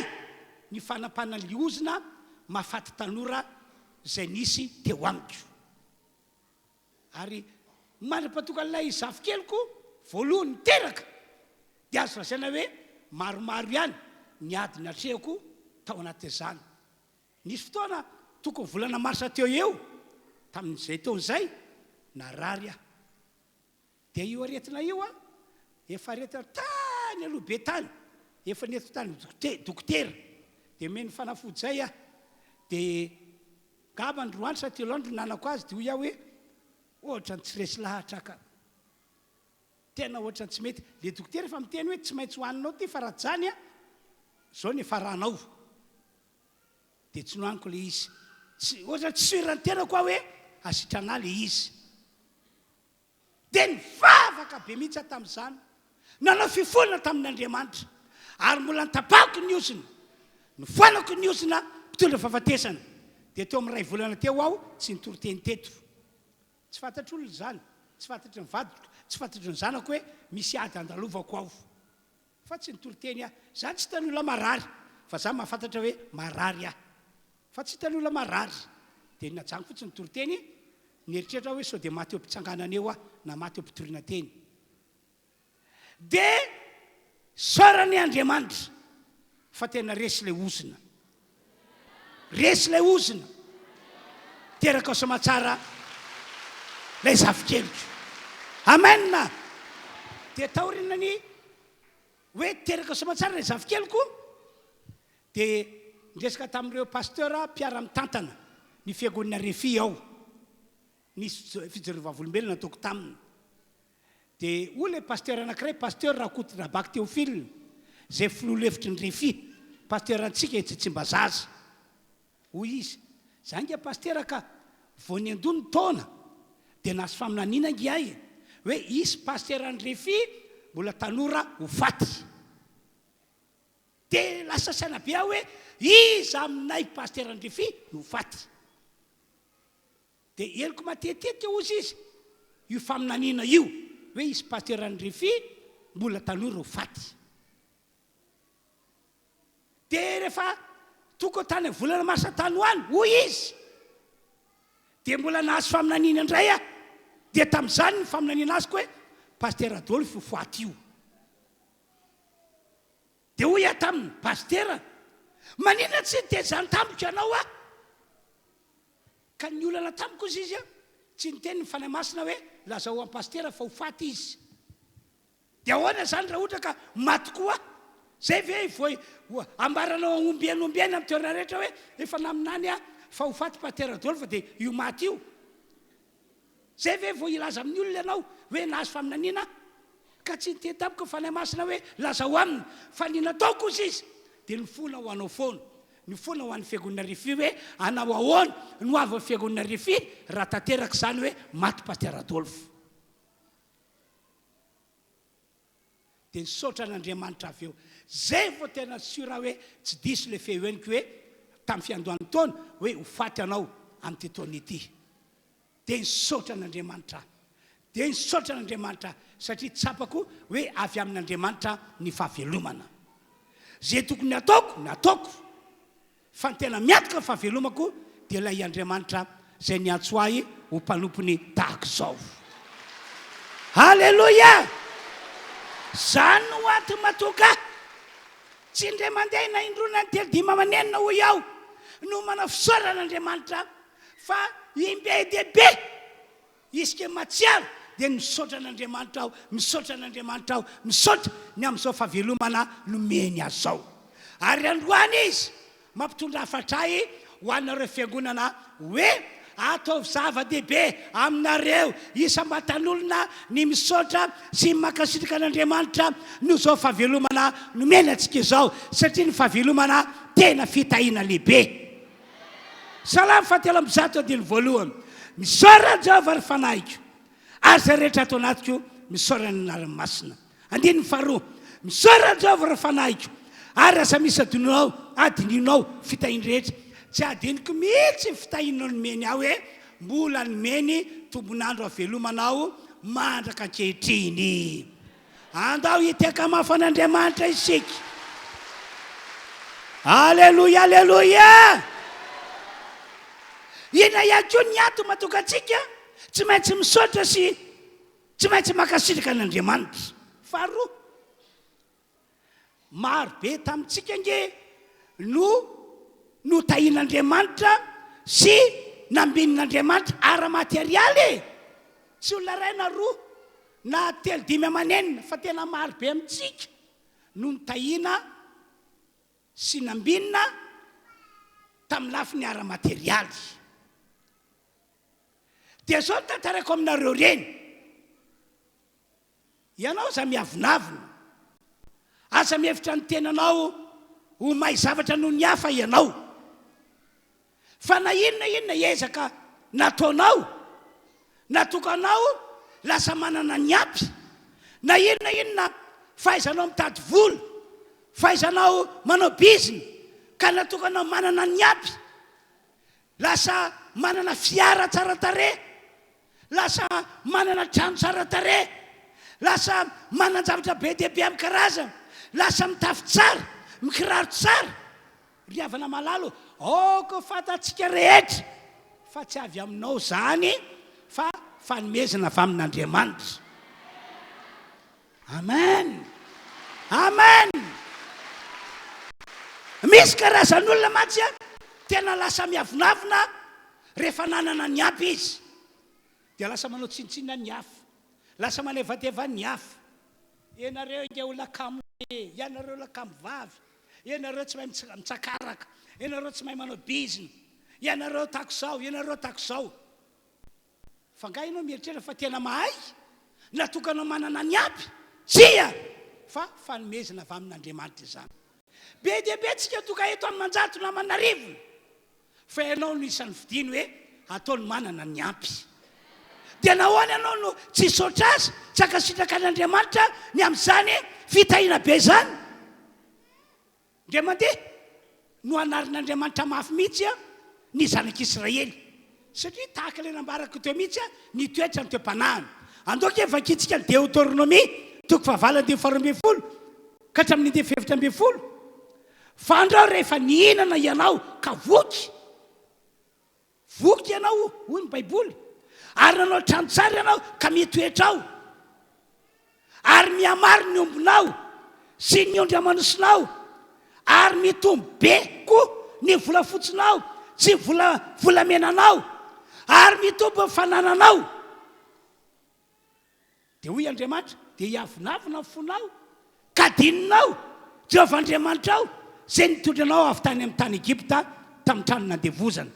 ny fanapana ny ozina mahafaty tanora zay nisy teo amiko ary mandrapatokan'ilay zavikeliko voalohany niteraka dia azo lazaina hoe maromaro ihany ny adiny atrehako tao anatin'izany nisy fotoana tokony volana marsa teo eo tamin'izay taon'izay narary aho dia io aretina io efa aretina tany aloha be tany efa neto tany dokotera dia meny fanafody zay dia gaba ny roandro sa telo andro nanako azy dia hoy aho hoe ohatra ny tsy resy lahatra ka tena ohatra ny tsy mety le dokotera efa miteny hoe tsy maintsy hohaninao ty fa raha zany zao ny faranao dia tsy nohaniko le izy ohatra tsy sirany tenako aho hoe asitrana le izy dia nivavaka be mihitsy tamin'izany nanao fifonana tamin'Andriamanitra ary mbola nitapako ny ozina nifoanako ny ozina mpitondra fahafatesana dia teo amin'ny ray volana teo aho tsy nitoroteny teto tsy fantatr'olona zany tsy fantatry ny vadiko tsy fantatry ny zanako hoe misy ady andalovako aho fa tsy nitoroteny zany tsy hitan'olona marary fa za mahafantatra hoe marary fa tsy hitan'olona marary dia najango fotsiny nitoroteny nieritreritra hoe sao dia maty eo mpitsanganana eo na maty eo mpitoriana teny dia sorany Andriamanitra fa tena resy le ozina. Resy le ozina. Teraka somatsara lay zafikelyko. Amen. Dia taorinany hoe teraka somatsara lay zafikelyko. Dia ndresaka tamin'ireo pasteur mpiara mitantana ny fiangonana RHEFI ao. Nisy fijerovavolombelona nataoko taminy. Dia ole pasteur anankiray, pasteur Rakoto-Rabaka Théophile, zay filoham-hevitry ny RHEFI, pasteur antsika Tsimbazaza. Hoy izy, zanga pasteur ka vao ny andony taona dia nasy faminaniana ngiahy hoe isy pasteur ny RHEFI mbola tanora ho faty. Dia lasa saina be aho hoe iza aminay pasteur ny RHEFI no faty. Dia eloko matetetika ozy izy io faminaniana io hoe isy pasteur ny RHEFI mbola tanora ho faty. Dia rehefa toko tany volana Marsantany hoany hoy izy, dia mbola nahazo faminaniana indray aho. Dia tamin'izany ny faminaniana azy ko hoe pasteur Adolphe faty io. Dia hoy aho taminy, pasteur manina tsy dia zany tamiko ianao aho. Ka ny olana tamiko izy izy tsy niteny ny fanahy masina hoe lazao amin'ny pasteur fa ho faty izy. Dia ahoana zany raha ohatra ka maty koa. Zay ve vao ambaranao ombiany amin'ny toerana rehetra hoe efa naminany fa ho faty pasteur Adolphe dia io maty io. Zay ve vao ilaza amin'ny olona ianao hoe nahazo faminaniana. Ka tsy niteny tamiko fanahy masina hoe lazao aminy fa ny nataoko izy dia ny fona ho anao foana. Ny fona ho an'ny fiangonana RHEFI hoe anao ahoana no avy fiangonana RHEFI raha tanteraka izany hoe maty pasteur Adolphe. Dia nisaotra an'Andriamanitra avy eo. Zay vao tena sura hoe tsy diso le fehoeniko hoe tamin'ny fiandohan'ny taona hoe ho faty anao amin'ity taona ity. Dia nisaotra an'Andriamanitra. Dia nisaotra an'Andriamanitra satria tsapako hoe avy amin'Andriamanitra ny fahavelomana. Zay tokony nataoko fa ny tena miataka fahavelomako dia ilay Andriamanitra zay niantso ahy ho mpanompony tahaka izao. Halleluja! Zany no ato matoka. Tsy indray mandeha na indrona ny telo dimy amanenina hoy aho no manao fisaoran'Andriamanitra fa imbe dehibe isika matsiaro dia misaotra an'Andriamanitra aho, misaotra an'Andriamanitra aho, misaotra ny amin'izao fahavelomana nomeny azy zao. Ary androany izy mampitondra hafatra ho anareo fiangonana hoe ataovy zava-dehibe aminareo isam-batan'olona ny misaotra sy makasitraka an'Andriamanitra no zao fahavelomana nomeny antsika izao satria ny fahavelomana tena fitahiana lehibe. Salamo fahatelo amby zato adiny voalohany. Misaorana Jehovah ary fanahiko ary zay rehetra atao anatiko misaorana ny anarany masina. Andiny faharoa, misaorana Jehovah ary fanahiko ary asa misy adininao fitahiana rehetra. Tsy adiniko mihitsy fitahiana nomeny aho hoe mbola nomeny tombonandro havelomanao mandraka ankehitriny. Andao hiteka mafy an'Andriamanitra isika. Alleluia, alleluia. Ina ihany koa ny ato matoka antsika tsy maintsy misaotra sy tsy maintsy makasitraka an'Andriamanitra. Faharoa, maro be tamintsika nge no tahian'Andriamanitra sy nambinin'Andriamanitra ara-materialy. Tsy olona ray na roa na telo dimy amanenina fa tena maro be amintsika no nitahiana sy nambinina tamin'ny lafiny ara-materialy. Dia zao no tantarako aminareo reny. Ianao za miavinavina, aza mihevitra ny tenanao ho mahay zavatra noho ny hafa ianao. Fa na inona ezaka nataonao, natokanao lasa manana ny apy. Na inona fahaizanao mitady vola, fahaizanao manao bizina ka natokanao manana ny apy, lasa manana fiara tsara tarehy, lasa manana trano tsara tarehy, lasa manana zavatra be dehibe amin'ny karazana, lasa mitafy tsara, mikiraro tsara, riavana malalo. Ko fatatsika rehetra fa tsy avy aminao zany fa fanomezana avy amin'Andriamanitra. Amen. amen. Misy karazan'olona matsy a tena lasa miavonavina rehefa nanana ny apy izy dia lasa manao tsinitsinina ny hafa, lasa manevadeva ny hafa. Ianareo inge olona kamo, ianareo olona kamo vavy, ianareo tsy mahay mitsakaraka, ianareo tsy mahay manao bizina, ianareo takizao, ianareo takizao. Fa nga ianao mieritreritra fa tena mahay natokanao manana ny apy, tsia fa fanomezana avy amin'Andriamanitra izany. Be dia be tsika toka eto amin'ny Manjatona na Manarivona fa ianao no isan'ny vidiny hoe ataony manana ny apy. Dia nahoana ianao no tsy saotra azy, tsy ankasitraka an'Andriamanitra ny amin'izany fitahiana be zany? Ndre mandeha no anarin'Andriamanitra mafy mihitsy ny zanak'Israely, satria tahaka ilay nambarako teo mihitsy ny toetra ny toem-panahiny. Andoaka evakitsika ny Deutéronomie toko 8:12 ka hatramin'ny 7:12. Fa andreo rehefa nihinana ianao ka voky ianao, hoy ny Baiboly, ary nanao trano tsara ianao ka mitoetra ao, ary miamaro ny ombonao sy ny ondry amanosinao, ary mitombo be koa ny volafotsinao sy volamenanao, ary mitombo fanananao. Dia hoy Andriamanitra, dia hiavonavina fonao ka dininao Jehovah Andriamanitra ao zay nitondranao avy tany amin'ny tany Egipta tamin'ny trano nandevozana.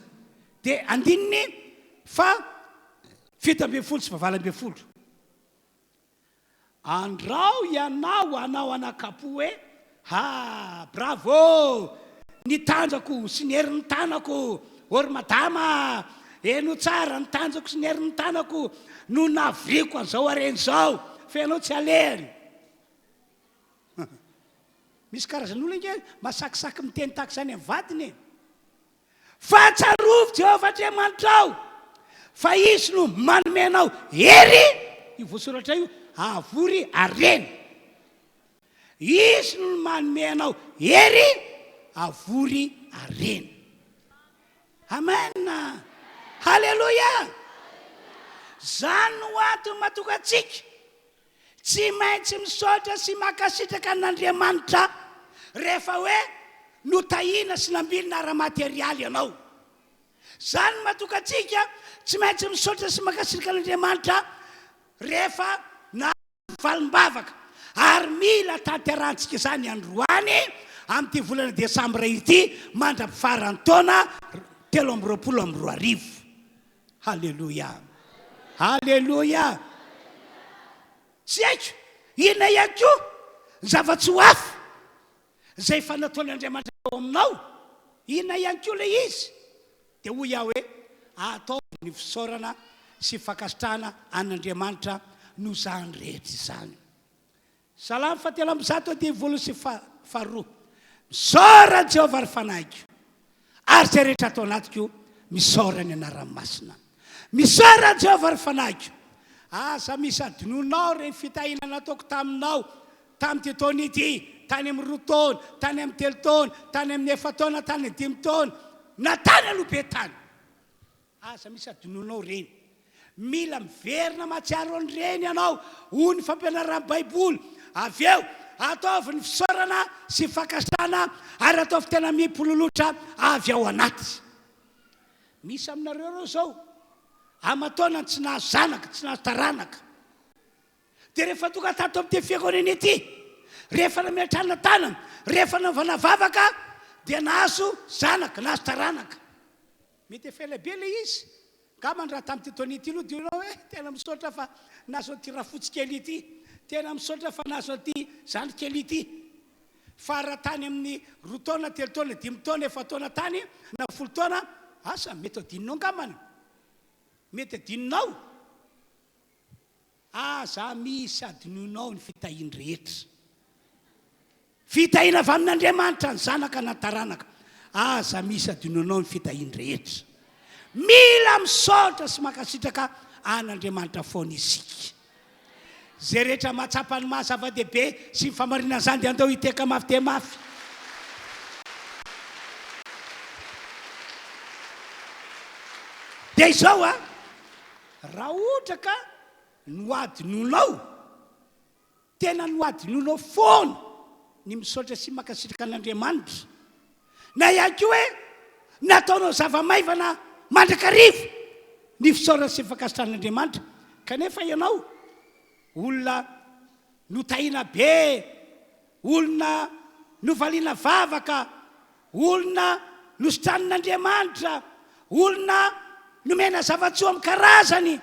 Dia andininy fa 7:12 sy 8:12. Andrao ianao anao anakapo hoe bravo, ny tanjako sy ny herin'ny tanako, ory madama, eno tsara ny tanjako sy ny herin'ny tanako no navriko an'izao areny zao, fa ianao tsy alery. Misy karazan'olona inge masakisaky miteny tahaka izany amin'ny vadiny. Fa tsarovy Jehovah Andriamanitra ao, fa izy no manome anao hery, io voasoratra io, avory areny. Izy no manome anao hery, avory areny. Amen. Halleluja. Zany no antony mahatonga antsika tsy maintsy misaotra sy mankasitraka an'Andriamanitra rehefa hoe notahina sy nambilina ara-materialy ianao. Zany no mahatonga antsika tsy maintsy misaotra sy mankasitraka an'Andriamanitra rehefa na valim-bavaka, ary mila tanterantsika izany androany amin'ity volana décembre ity mandra-pifaran'ny taona 2022. Halleluja. Halleluja. Tsy haiko inona ihany koa zava-tsy ho hafa zay fanataon'Andriamanitra ao aminao, inona ihany koa ilay izy. Dia hoy aho hoe ataovy ny fisaorana sy fankasitrahana an'Andriamanitra no zany rehetra izany. Salamo 7:1 sy 2. Misaora Jehovah ary fanahiko, ary zay rehetra atao anatiko misaora ny anarany masina. Misaora Jehovah ary fanahiko. Asa misy adinonao reny fitahiana nataoko taminao tamin'ity taona ity, tany amin'ny 2 taona, tany amin'ny 3 taona, tany amin'ny 4 taona, tany amin'ny 5 taona, na tany alobe tany. Asa misy adinonao reny. Mila miverina mahatsiaro an'ireny ianao, hoy ny fampianaran'ny Baiboly. Avy eo ataovy ny fisaorana sy fankasitrahana, ary ataovy tena mipololotra avy ao anaty. Misy aminareo reo zao amataona tsy nahazo zanaka, tsy nahazo taranaka. Dia rehefa tonga tato amin'ity fiangonana ity, rehefa nametrana tanana, rehefa navana vavaka, dia nahazo zanaka, nahazo taranaka. Mety efa ela be ilay izy. Ngambany raha tamin'ity taona ity aloha dia ianao hoe tena misaotra fa nahazo an'ity rafotsy kely ity, tena misaotra fa nahazo an'ity zany kely ity. Fa raha tany amin'ny 2 taona, 3 taona, 5 taona, 4 taona tany na 10 taona, asa mety adininao ngambany. Mety adininao. Za misy adinonao ny fitahiany rehetra. Fitahiana avy amin'Andriamanitra ny zanaka na taranaka. Za misy adinonao ny fitahiany rehetra. Mila misaotra sy mankasitraka an'Andriamanitra foana isika. Zay rehetra mahatsapa ny mahazava-dehibe sy ny famarinana izany dia andao hiteka mafy dia mafy. Dia izao raha ohatra ka noadinonao, tena noadinonao foana ny misaotra sy makasitraka an'Andriamanitra na ihany koa hoe nataonao zava-maivana mandrakarivo ny fisaorana sy fakasitrahan'Andriamanitra kanefa ianao olona notahina be, olona novaliana vavaka, olona nostranin'Andriamanitra, olona nomena zavatsoa amin'ny karazany.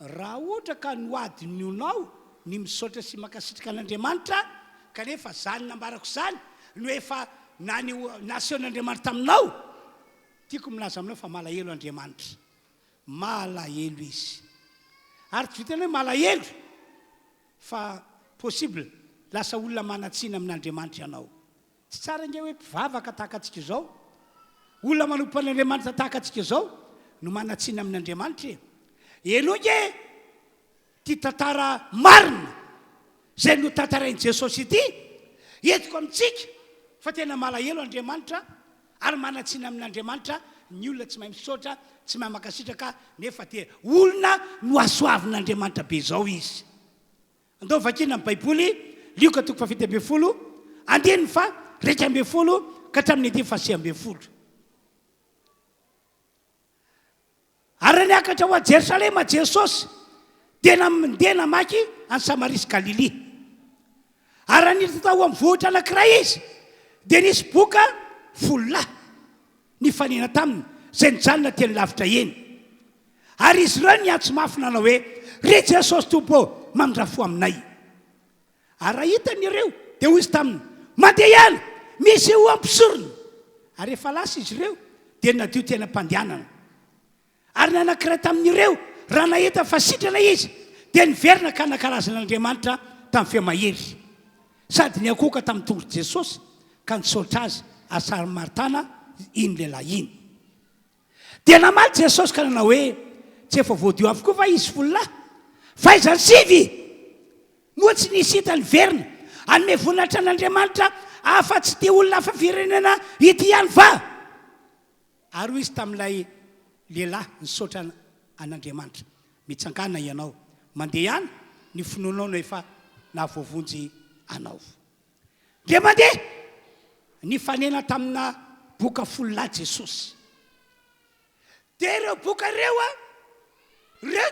Raha ohatra ka noadinionao ny misaotra sy makasitraka an'Andriamanitra kanefa zany nambarako zany no efa nasehoan'Andriamanitra taminao, tiako milaza aminao fa malahelo Andriamanitra, malahelo izy. Ary tsy vitana hoe malahelo fa possible lasa olona manatsina amin'Andriamanitra ianao. Tsy tsara nge hoe mpivavaka tahaka atsika izao, olona manompo an'Andriamanitra tahaka atsika izao no manatsina amin'Andriamanitra. Eno nge ty tantara marina zay no tantarain'i Jesosy ity entiko amintsika fa tena malahelo Andriamanitra ary manatsina amin'Andriamanitra ny olona tsy mahay misaotra, tsy mahay makasitraka nefa te olona no asoavin'Andriamanitra be zao izy. Andao vakina amin'ny Baiboly Lioka 7:20 andininy fa 2:20 ka hatramin'ny 8:20. Ary niakatra ho a Jerosalema Jesosy dia namaky any Samaria sy Galily. Ary niditra tao amin'ny vohitra anankiray izy dia nisy boka folo ny fanina taminy zay nijanona teny lavitra eny. Ary izy ireo niantso mafy nanao hoe re Jesosy tompo mandrafo aminay. Ary raha hitany ireo dia hoy izy taminy mandeha ihany misy ho ampisorona. Ary efa lasa izy ireo dia nadio tena mpandehanana. Ary nanankiray tamin'ireo raha nahita fa sitrana izy dia niverina ka nakarazan'Andriamanitra tamin'ny fiamahery sady niakoka tamin'ny tongotra Jesosy ka nisaotra azy asary maritana iny lehilahy iny. Dia namaly Jesosy ka nanao hoe tsy efa voadio avokoa fa izy folo fa izany sivy moa tsy nisy hita ny verina anome voninahitra an'Andriamanitra afa-tsy te olona hafa firenena ity ihany va. Ary hoy izy tamin'ilay lehilahy nisaotra an'Andriamanitra mitsangana ianao mandeha ihany ny finoanao no efa nahavoavonjy anao. Dia mandeha ny fanena tamina boka folo Jesosy. Dia ireo boka reo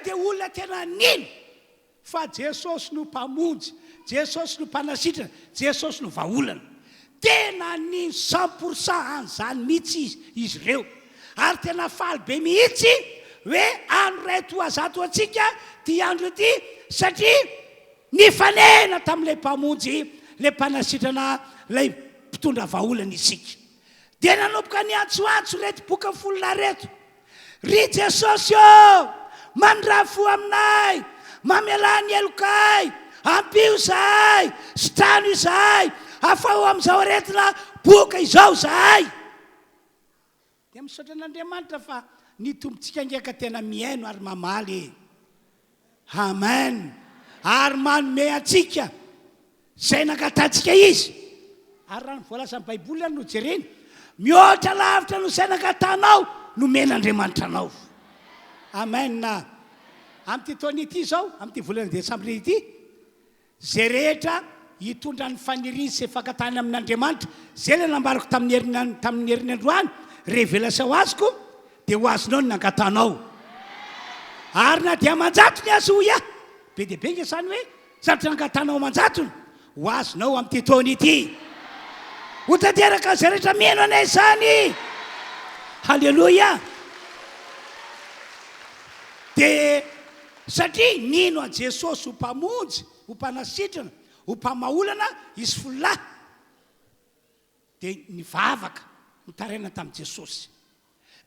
dia olona tena nino fa Jesosy no mpamonjy, Jesosy no mpanasitrana, Jesosy no vahaolana. Tena nino 100% an'izany mihitsy izy ireo. Ary tena faly be mihitsy hoe andro ray toazato atsika ty andro ity satria nifanena tamin'ilay mpamonjy, lay mpanasitrana, lay mpitondra vahaolana isika. Dia nanomboka niantsoantso reto boka folo reto. Ry Jesosy ô, mandrafo aminay, mamela ny elokay, ampio zahay, sitrano izahay, afao amin'izao aretina boka izao zahay. Dia misaotra an'Andriamanitra fa ny tompontsika ngiaka tena mihaino ary mamaly. Amen. Ary manome atsika zay nangatantsika izy. Ary raha ny voalaza amin'ny Baiboly any no jereny, mihoatra lavitra no zay nangatanao no men'Andriamanitra anao. Amen. Amin'ity taona ity zao, amin'ity volana décembre ity, zay rehetra hitondra ny faniriany sy fankatany amin'Andriamanitra, zay le nambarako tamin'ny herinandroany, révélation azoko dia ho azonao ny nangatanao. Ary na dia manjatony azy ho ia be dia be nge zany hoe zavatra nangatanao manjatony ho azonao amin'ity taona ity. Ho tanteraka zay rehetra mino anay zany. Halleloia. Dia satria nino a Jesosy ho mpamonjy, ho mpanasitrana, ho mpamaolana izy folo dia nivavaka nitaraina tamin'i Jesosy.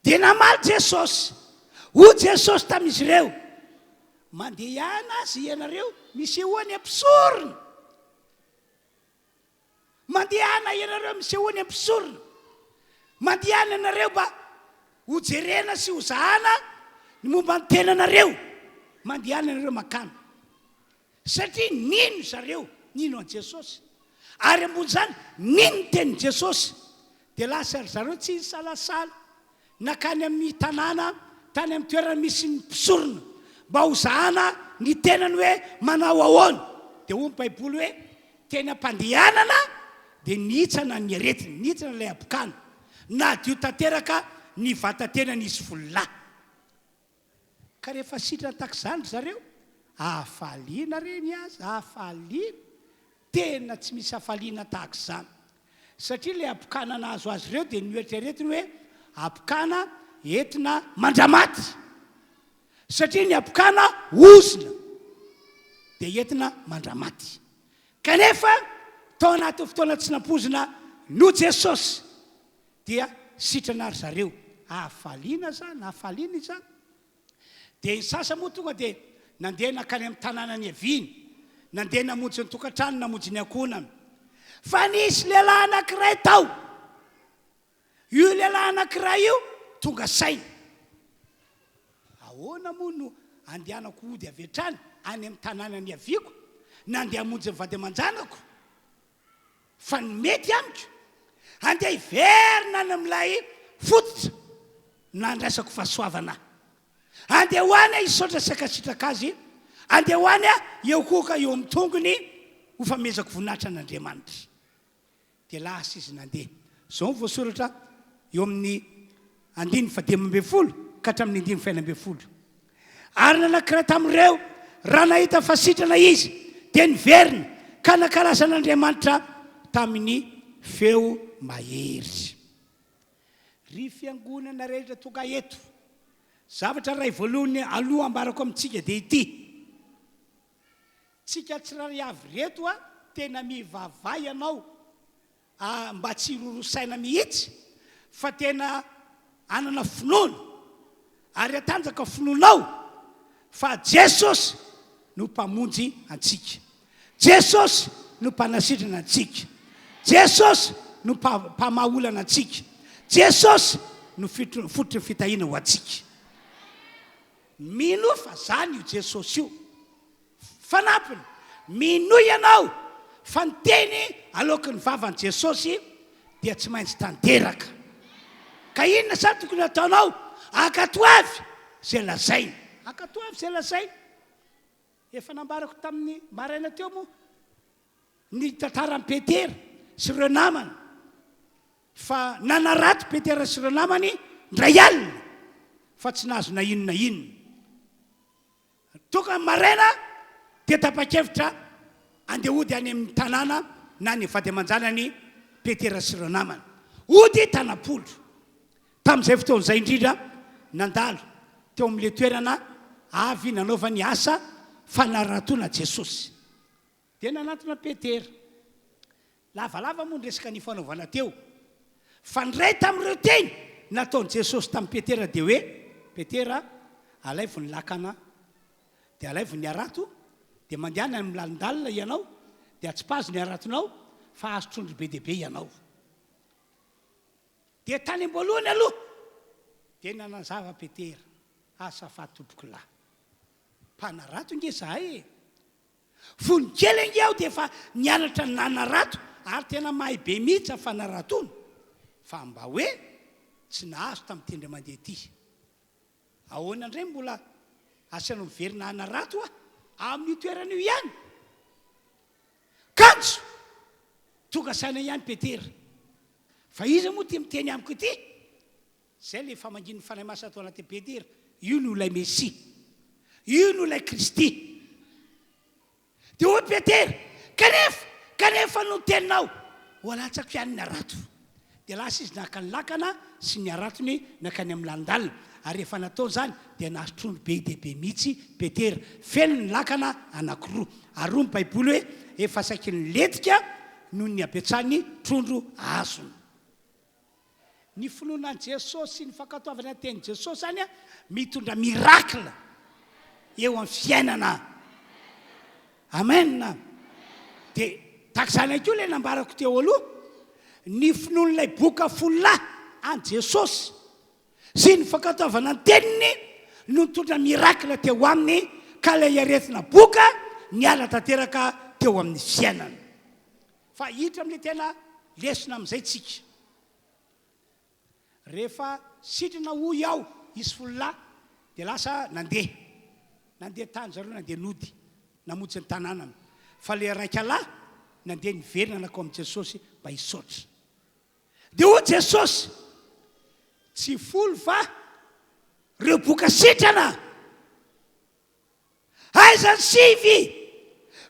Dia namaly Jesosy ho Jesosy tamin'izy ireo mandeha ihany azy ianareo misy hoany ampisorona. Mandehana ianareo misy hoany ampisorona. Mandehana ianareo mba ho jerena sy ho zahana ny momba ny tenanareo. Mandehana ianareo makana satria nino zareo, nino an Jesosy. Ary ambony zany nino ny tenin Jesosy. Dia lasa zareo tsy salasala nakany amin'ny tanàna, tany amin'ny toerana misy mpisorona mba ho zahana ny tenany hoe manao ahoana. Dia hoy ny Baiboly hoe tena mpandehanana dia nitsana ny aretiny, nitsana ilay apokana na dio tanteraka ny vatatena nisy vololahy. Ka rehefa sitrana takizany zareo, afaliana reny azy, afaliana, tena tsy misy afaliana tahaka izany. Satria ilay apokana nahazo azy ireo dia noeritreretiny hoe apokana entina mandramaty. Satria ny apokana ozina dia entina mandramaty. Kanefa tao anaty fotoana tsy nampozina no Jesosy dia sitrana ary zareo, afaliana zany, afaliana izany. Dia ny sasa moa tonga dia nandeha nakany amin'ny tanàna ny aviany, nandeha namonjy ny tokantrano, namonjy ny ankonany. Fa nisy lehilahy anankiray tao. Io lehilahy anankiray io tonga saina. Ahoana moa no andehanako ody avy hatrany any amin'ny tanàna ny aviako, nandeha hamonjy ny vady aman-janako. Fa ny mety amiko andeha hiverina any amin'ilay fototra na andraisako fahasoavana. Andeha ho any hisaotra sakasitraka azy, andeha ho any eo koka eo amin'ny tongony ho famezako voninahitra an'Andriamanitra. Dia lasa izy nandeha. Izao voasoratra eo amin'ny 15 ka hatramin'ny 15. Ary nanankiray tamin'ireo raha nahita fasitrana izy dia niverina ka nankalaza an'Andriamanitra tamin'ny feo mahery. Ry fiangonana rehetra tonga eto, zavatra ray voalohany aloha ambarako amintsika dia ity: tsika tsirairay avy reto tena mivavay ianao mba tsy rorosaina mihitsy, fa tena anana finoana ary atanjaka finoanao fa Jesosy no mpamonjy antsika, Jesosy no mpanasitrana antsika, Jesosy no mpamaolana antsika, Jesosy no fototra fitahiana ho antsika. Mino fa zany io Jesosy io. Fanampiny, mino ianao fa ny teny alohan'ny vavan'i Jesosy dia tsy maintsy tanteraka. Ka inona sa tokony ataonao? Ankatoavy izay lazaina, ankatoavy izay lazaina. Efa nambarako tamin'ny maraina teo moa ny tantaran'i Petera sy ireo namany, fa nanarato Petera sy ireo namany ndray alina fa tsy nahazo na inona inona. Tonga maraina dia tapa-kevitra andeha ody any amin'ny tanàna na ny vady aman-janany Petera sy ireo namany. Ody tanam-polo. Tamin'izay fotoan'izay indrindra nandalo teo amin'ilay toerana avy nanaova ny asa fanaratoana Jesosy. Dia nanantona Petera. Lavalava moa ny resaka ny fanaovana teo. Fa ndray tamin'ireo teny nataon'i Jesosy tamin'i Petera dia hoe: Petera, alaivo ny lakana, dia alaivo ny arato, dia mandehana amin'ny lalindalina ianao, dia atsipazo ny aratonao, fa azo trondro be dia be ianao. Dia tany am-boalohany aloha dia nanazava Petera: azafady tompoko lahy, mpanarato nge zahay e. Vonikely nge aho dia efa nianatra ny nanarato ary tena mahay be mihitsy fanaratoana, fa mba hoe tsy nahazo tamin'ny tendra mandeha ity. Ahoana indray mbola asianao miverina hanarato amin'ny toerana io ihany? Kanjo tonga saina ihany Petera. Fa izy moa tia miteny amiko ity? Zay le famanginy fanahy masina atao anaty Petera. Io no ilay Mesia, io no ilay Kristy. Dia hoy Petera: kanefa no teninao ho alatsako ihany ny arato. Dia lasa izy naka ny lakana sy ny aratony nakany amin'ny landalina. Ary rehefa natao zany dia nahazo trondro be dia be mihitsy Petera, feno ny lakana anankiroa. Ary roa ny Baiboly hoe efa saky ny letika noho ny abetsany trondro azony. Ny finoana an'i Jesosy sy ny fankatoavana teny Jesosy zany mitondra mirakla eo amin'ny fiainana. Amen. Dia takizany akio ilay nambarako teo aloha, ny finoan'ilay boka folahy an'i Jesosy sy ny fankatoavana ny teniny no mitondra mirakla teo aminy, ka ilay aretina boka niala tanteraka teo amin'ny fiainana. Fa hiditra amin'ilay tena lesona amin'izay tsika. Rehefa sitrana hoy aho isy folahy dia lasa nandeha tany zareo, nandeha nody namonjy ny tanànana. Fa le raika lahy nandeha niverina anako amin'i Jesosy mba hisaotra. Dia hoy Jesosy, tsy folo fa reo boka sitrana. Aiza ny sivy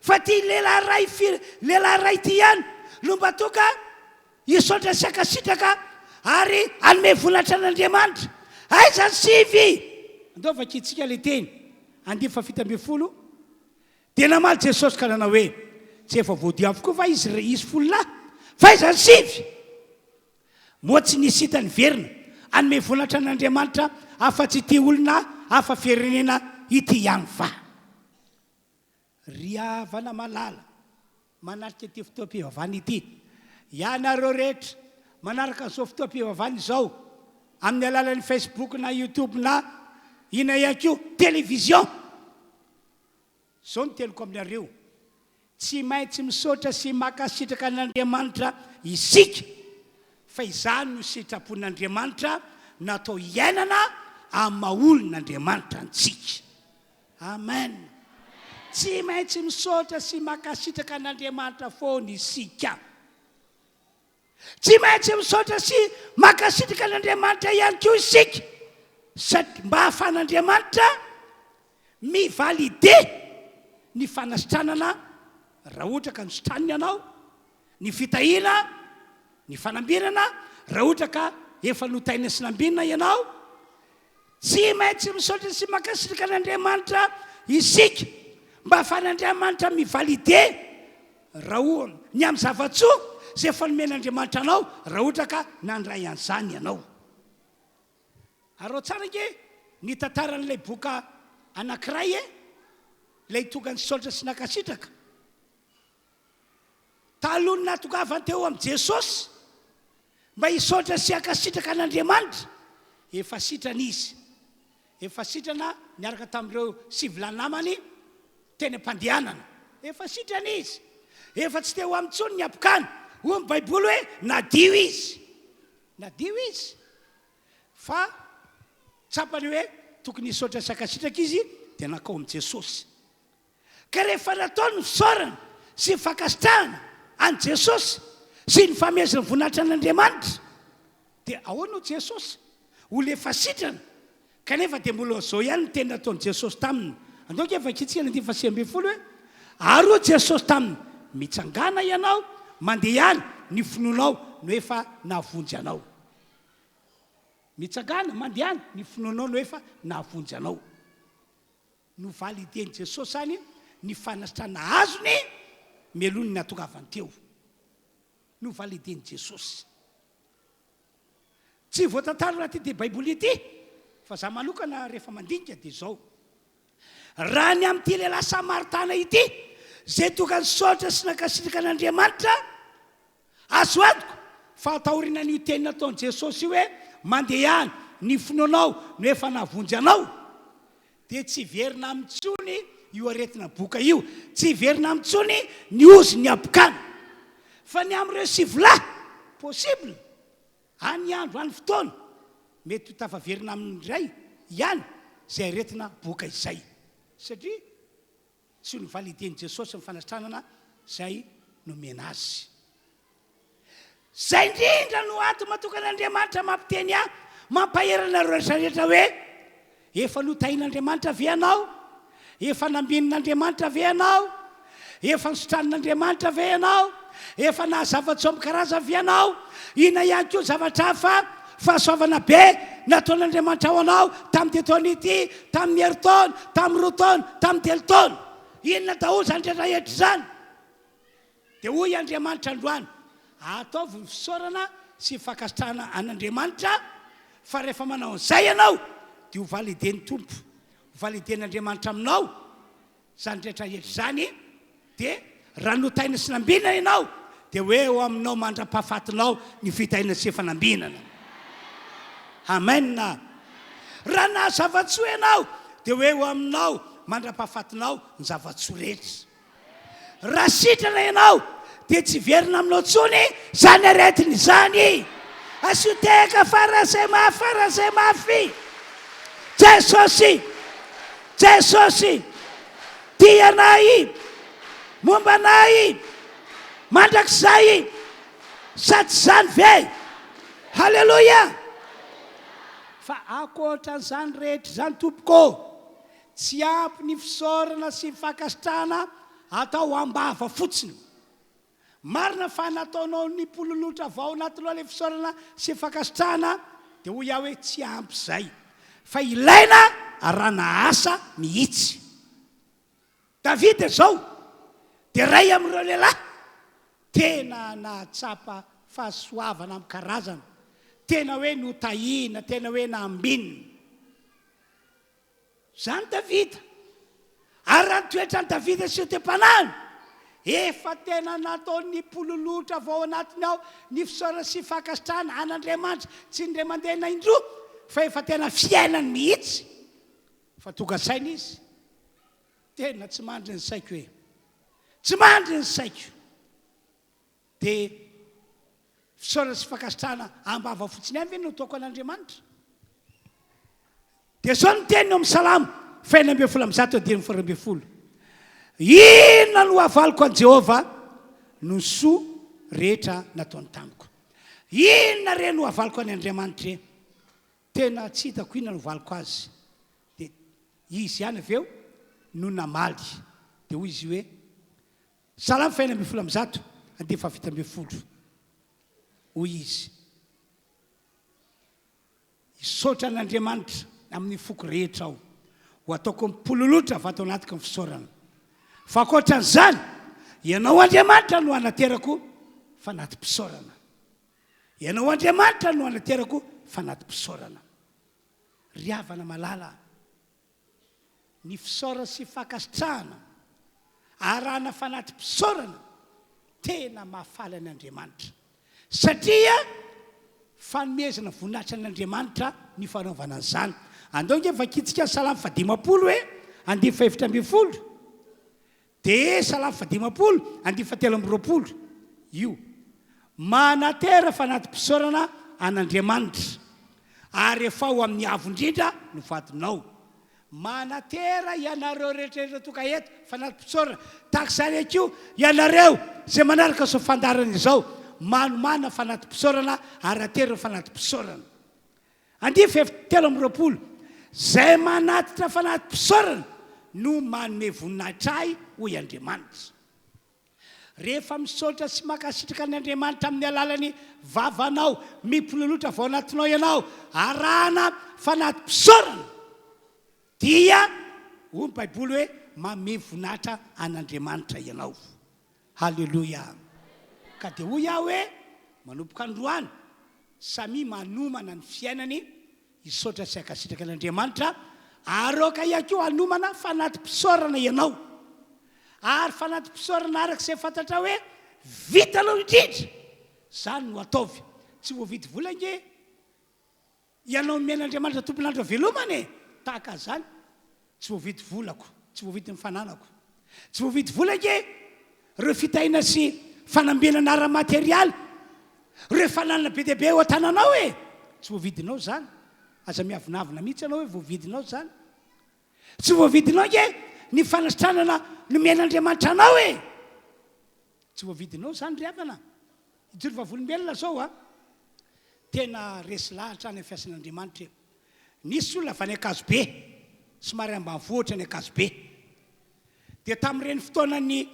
fa ty lehilahy ray ty ihany no mba toka hisaotra sy akasitraka ary anome volatra an'Andriamanitra. Aiza ny sivy? Andao vakitsika le teny 17. Dia namaly Jesosy ka nanao hoe tsy efa voadio avokoa fa izy fololahy, fa aiza ny sivy? Moa tsy nisy hita ny verina anome volatra an'Andriamanitra afa-tsy ity olona afa firenena ity ihany fa. Ry havana malala manarika ity fotoam-pivavahana ity, ianareo rehetra manaraka an'izao fotoam-pivavahana izao amin'ny alalan'ny Facebook na YouTube na ina ihany koa télévision. Zao no teloko aminareo, tsy maintsy misaotra sy makasitraka an'Andriamanitra isika, fa izany no sitrapon'Andriamanitra natao iainana amin'ny maha-olon'Andriamanitra antsika. Amen. Tsy maintsy misaotra sy makasitraka an'Andriamanitra foana isika. Tsy maintsy misaotra sy makasitraka an'Andriamanitra ihany koa isika, satria mba ahafahan'Andriamanitra mivalide ny fanasitranana raha ohatra ka nisitraniny ianao, ny fitahina, ny fanambinana raha ohatra ka efa notaina sy nambinana ianao. Tsy maintsy misaotra sy makasitraka an'Andriamanitra isika mba ahafahan'Andriamanitra mivalide raha ny amin'ny zavatsoa izay efa nomen'Andriamanitra anao raha ohatra ka nandray an'izany ianao. Arao tsara nge ny tantaran'ilay boka anankiray ilay tonga ny saotra sy nakasitraka. Talohany natokavany teo amin'i Jesosy mba hisaotra sy akasitraka an'Andriamanitra, efa sitrana izy. Efa sitrana niaraka tamin'ireo 7 namany teny am-pandehanana. Efa sitrana izy. Efa tsy teo amin'intsony ny apokany. Hoy amin'ny Baiboly hoe nadio izy. Nadio izy. Fa tsapany hoe tokony hisaotra sy akasitraka izy dia nakao amin'i Jesosy. Ka rehefa nataony ny fisaorana sy fankasitrahana an'i Jesosy sy ny famezana voninahitra an'Andriamanitra, dia ahoana ho Jesosy olona efa sitrana kanefa dia mbola zao ihany ny teny nataon'i Jesosy taminy. Andao ke vakitsika ny 17 hoe ary hoy Jesosy taminy, mitsangana ianao mandeha ihany ny finoanao no efa nahavonjy anao. Mitsangana mandeha ihany ny finoanao no efa nahavonjy anao. No valideny Jesosy any ny fanasitrana azony melohany natokavany teo. No valideny Jesosy. Tsy voatantara raha ty dia Baiboly ity, fa za manokana rehefa mandinika dia zao. Raha ny amin'ity lehilahy Samaritana ity zay tonga ny saotra sy nakasitraka an'Andriamanitra, azo antoko fa atahorina n'io teny nataon'i Jesosy io hoe mandeha ihany ny finoanao no efa nahavonjy anao, dia tsy verina amin'ntsony io aretina boka io, tsy verina amin'ntsony ny ozy ny apokany, fa ny amin'ireo 7 lahy possible any andro any fotoana mety ho tafaverina amin'indray ihany izay aretina boka izay, satria tsy ny valideny Jesosy ny fanasitranana izay nomena azy. Zay indrindra no antony matoka an'Andriamanitra mampiteny ahy, mampaherana rehetrarehetra hoe efa notain'Andriamanitra ve ianao, efa nambin'Andriamanitra ve ianao, efa nisotran'Andriamanitra ve ianao, efa nahazava-tso amin'ny karazana ve ianao, ina ihany koa zavatra hafa fahasoavana be nataon'Andriamanitra ao anao tamin'ny taona ity, tamin'ny herintaona, tamin'ny 2 taona, tamin'ny 3 taona, inona daholo zany rehetrarehetra zany. Dia hoy Andriamanitra androany, ataovy ny fisaorana sy fankasitrahana an'Andriamanitra, fa rehefa manao an'izay ianao dia ho valideny tompo, ho validen'Andriamanitra aminao zany rehetrarehetra zany. Dia raha notaina sy nambinana ianao dia hoe ho aminao mandra-pahafatinao ny fitaina sy fanambinana. Amen. Raha na zavatsoa ianao dia hoe ho aminao mandra-pahafatinao ny zavatsoa rehetra. Raha sitrana ianao dia tsy verina aminao tsony zany aretiny zany. Asioteka farazay mafy. Jesosy, Jesosy, tia anay, momba anay, mandrakizay sady zany ve halleloia fa akoatran'izany rehetra zany tompoko tsy ampy ny fisaorana sy fakasitrahana atao ambava fotsiny marina fa nataonao ny pololotra avao anatinao le fisaorana sy fakasitrahana dia ho iaho hoe tsy ampy zay fa ilaina arana asa mihitsy Davida zao dia ray amin'ireo lehilahy tena nahatsapa fahasoavana amin'ny karazana tena hoe notahina tena hoe nambinina zany Davida ary raha nytoetra ny Davida sy te-panahiny efa tena nataony pololotra avao anatiny ao ny fisaorana sy fakasitrahana an'Andriamanitra tsy indray mandeha na indroa fa efa tena fiainany mihitsy fa tonga saina izy tena tsy mandry ny saiko hoe tsy mandry ny saiko dia fisaorana sy fakasitrahana ambava fotsiny ihany ve no ataoko an'Andriamanitra dia zao ny teniny amin'ny salamo 1:140 inona no avaliko an Jehova no soa rehetra nataony tamiko inona re no avaliko any Andriamanitra tena tsy hitako inona no valiko azy dia izy ihany avy eo no namaly dia hoy izy hoe salamo 1:170 hoy izy isotra an'Andriamanitra amin'ny foko rehetra ao ho ataoko mipololotra vatao anatiko ny fisaorana fa akoatran'izany ianao Andriamanitra no anaterako fanatim-pisaorana ianao Andriamanitra no anaterako fanatim-pisaorana riavana malala ny fisaorana sy fakasitrahana arahana fanatim-pisaorana tena mahafaly an'Andriamanitra satria fanomezana voninahitra an'Andriamanitra ny fanaovana an'izany andao nge vakitsika salamo 50 hoe 2:7 dia salamo 50 2:3 io manatera fanatim-pisaorana an'Andriamanitra ary efa ho amin'ny avo indrindra no vadinao manatera ianareo rehetrarehetra toka eto fanatim-pisaorana tahaka izany akio ianareo zay manaraka zao fandarana izao manomana fanatim-pisaorana ary atera fanatim-pisaorana 2:3 zay manatitra fanatim-pisaorana no manome voninahitra ahy hoy Andriamanitra rehefa misaotra sy makasitraka an'Andriamanitra amin'ny alalany vavanao mipololotra vao anatinao ianao arahana fanatim-pisaorana dia hoy ny Baiboly hoe manome voninahitra an'Andriamanitra ianao halleloia ka dia hoy aho hoe manomboka androany samy manomana ny fiainany isotra sy akasitraka an'Andriamanitra ary oka ihako hanomana fanatim-pisaorana ianao ary fanatim-pisaorana arak'izay fantatra hoe vitanao indrindra zany no ataovy tsy voavidy vola nge ianao men'Andriamanitra tompon'andro velomany tahaka zany tsy voavidy volako tsy voavidy ny fananako tsy voavidy vola nge reo fitahina sy fanambenana ara-materialy reo fananana be deabe eo an-tananao tsy voavidinao zany aza miavinavina mihitsy anao hoe voavidinao zany tsy voavidinao nge ny fanasitranana no men'Andriamanitra anao tsy voavidinao zany riavana ijory vavolombelona zao tena resy lahatra any fiasan'Andriamanitra nisy olona avy any Akazobe somary ambanivohitra ny Akazobe dia tamin'ireny fotoanany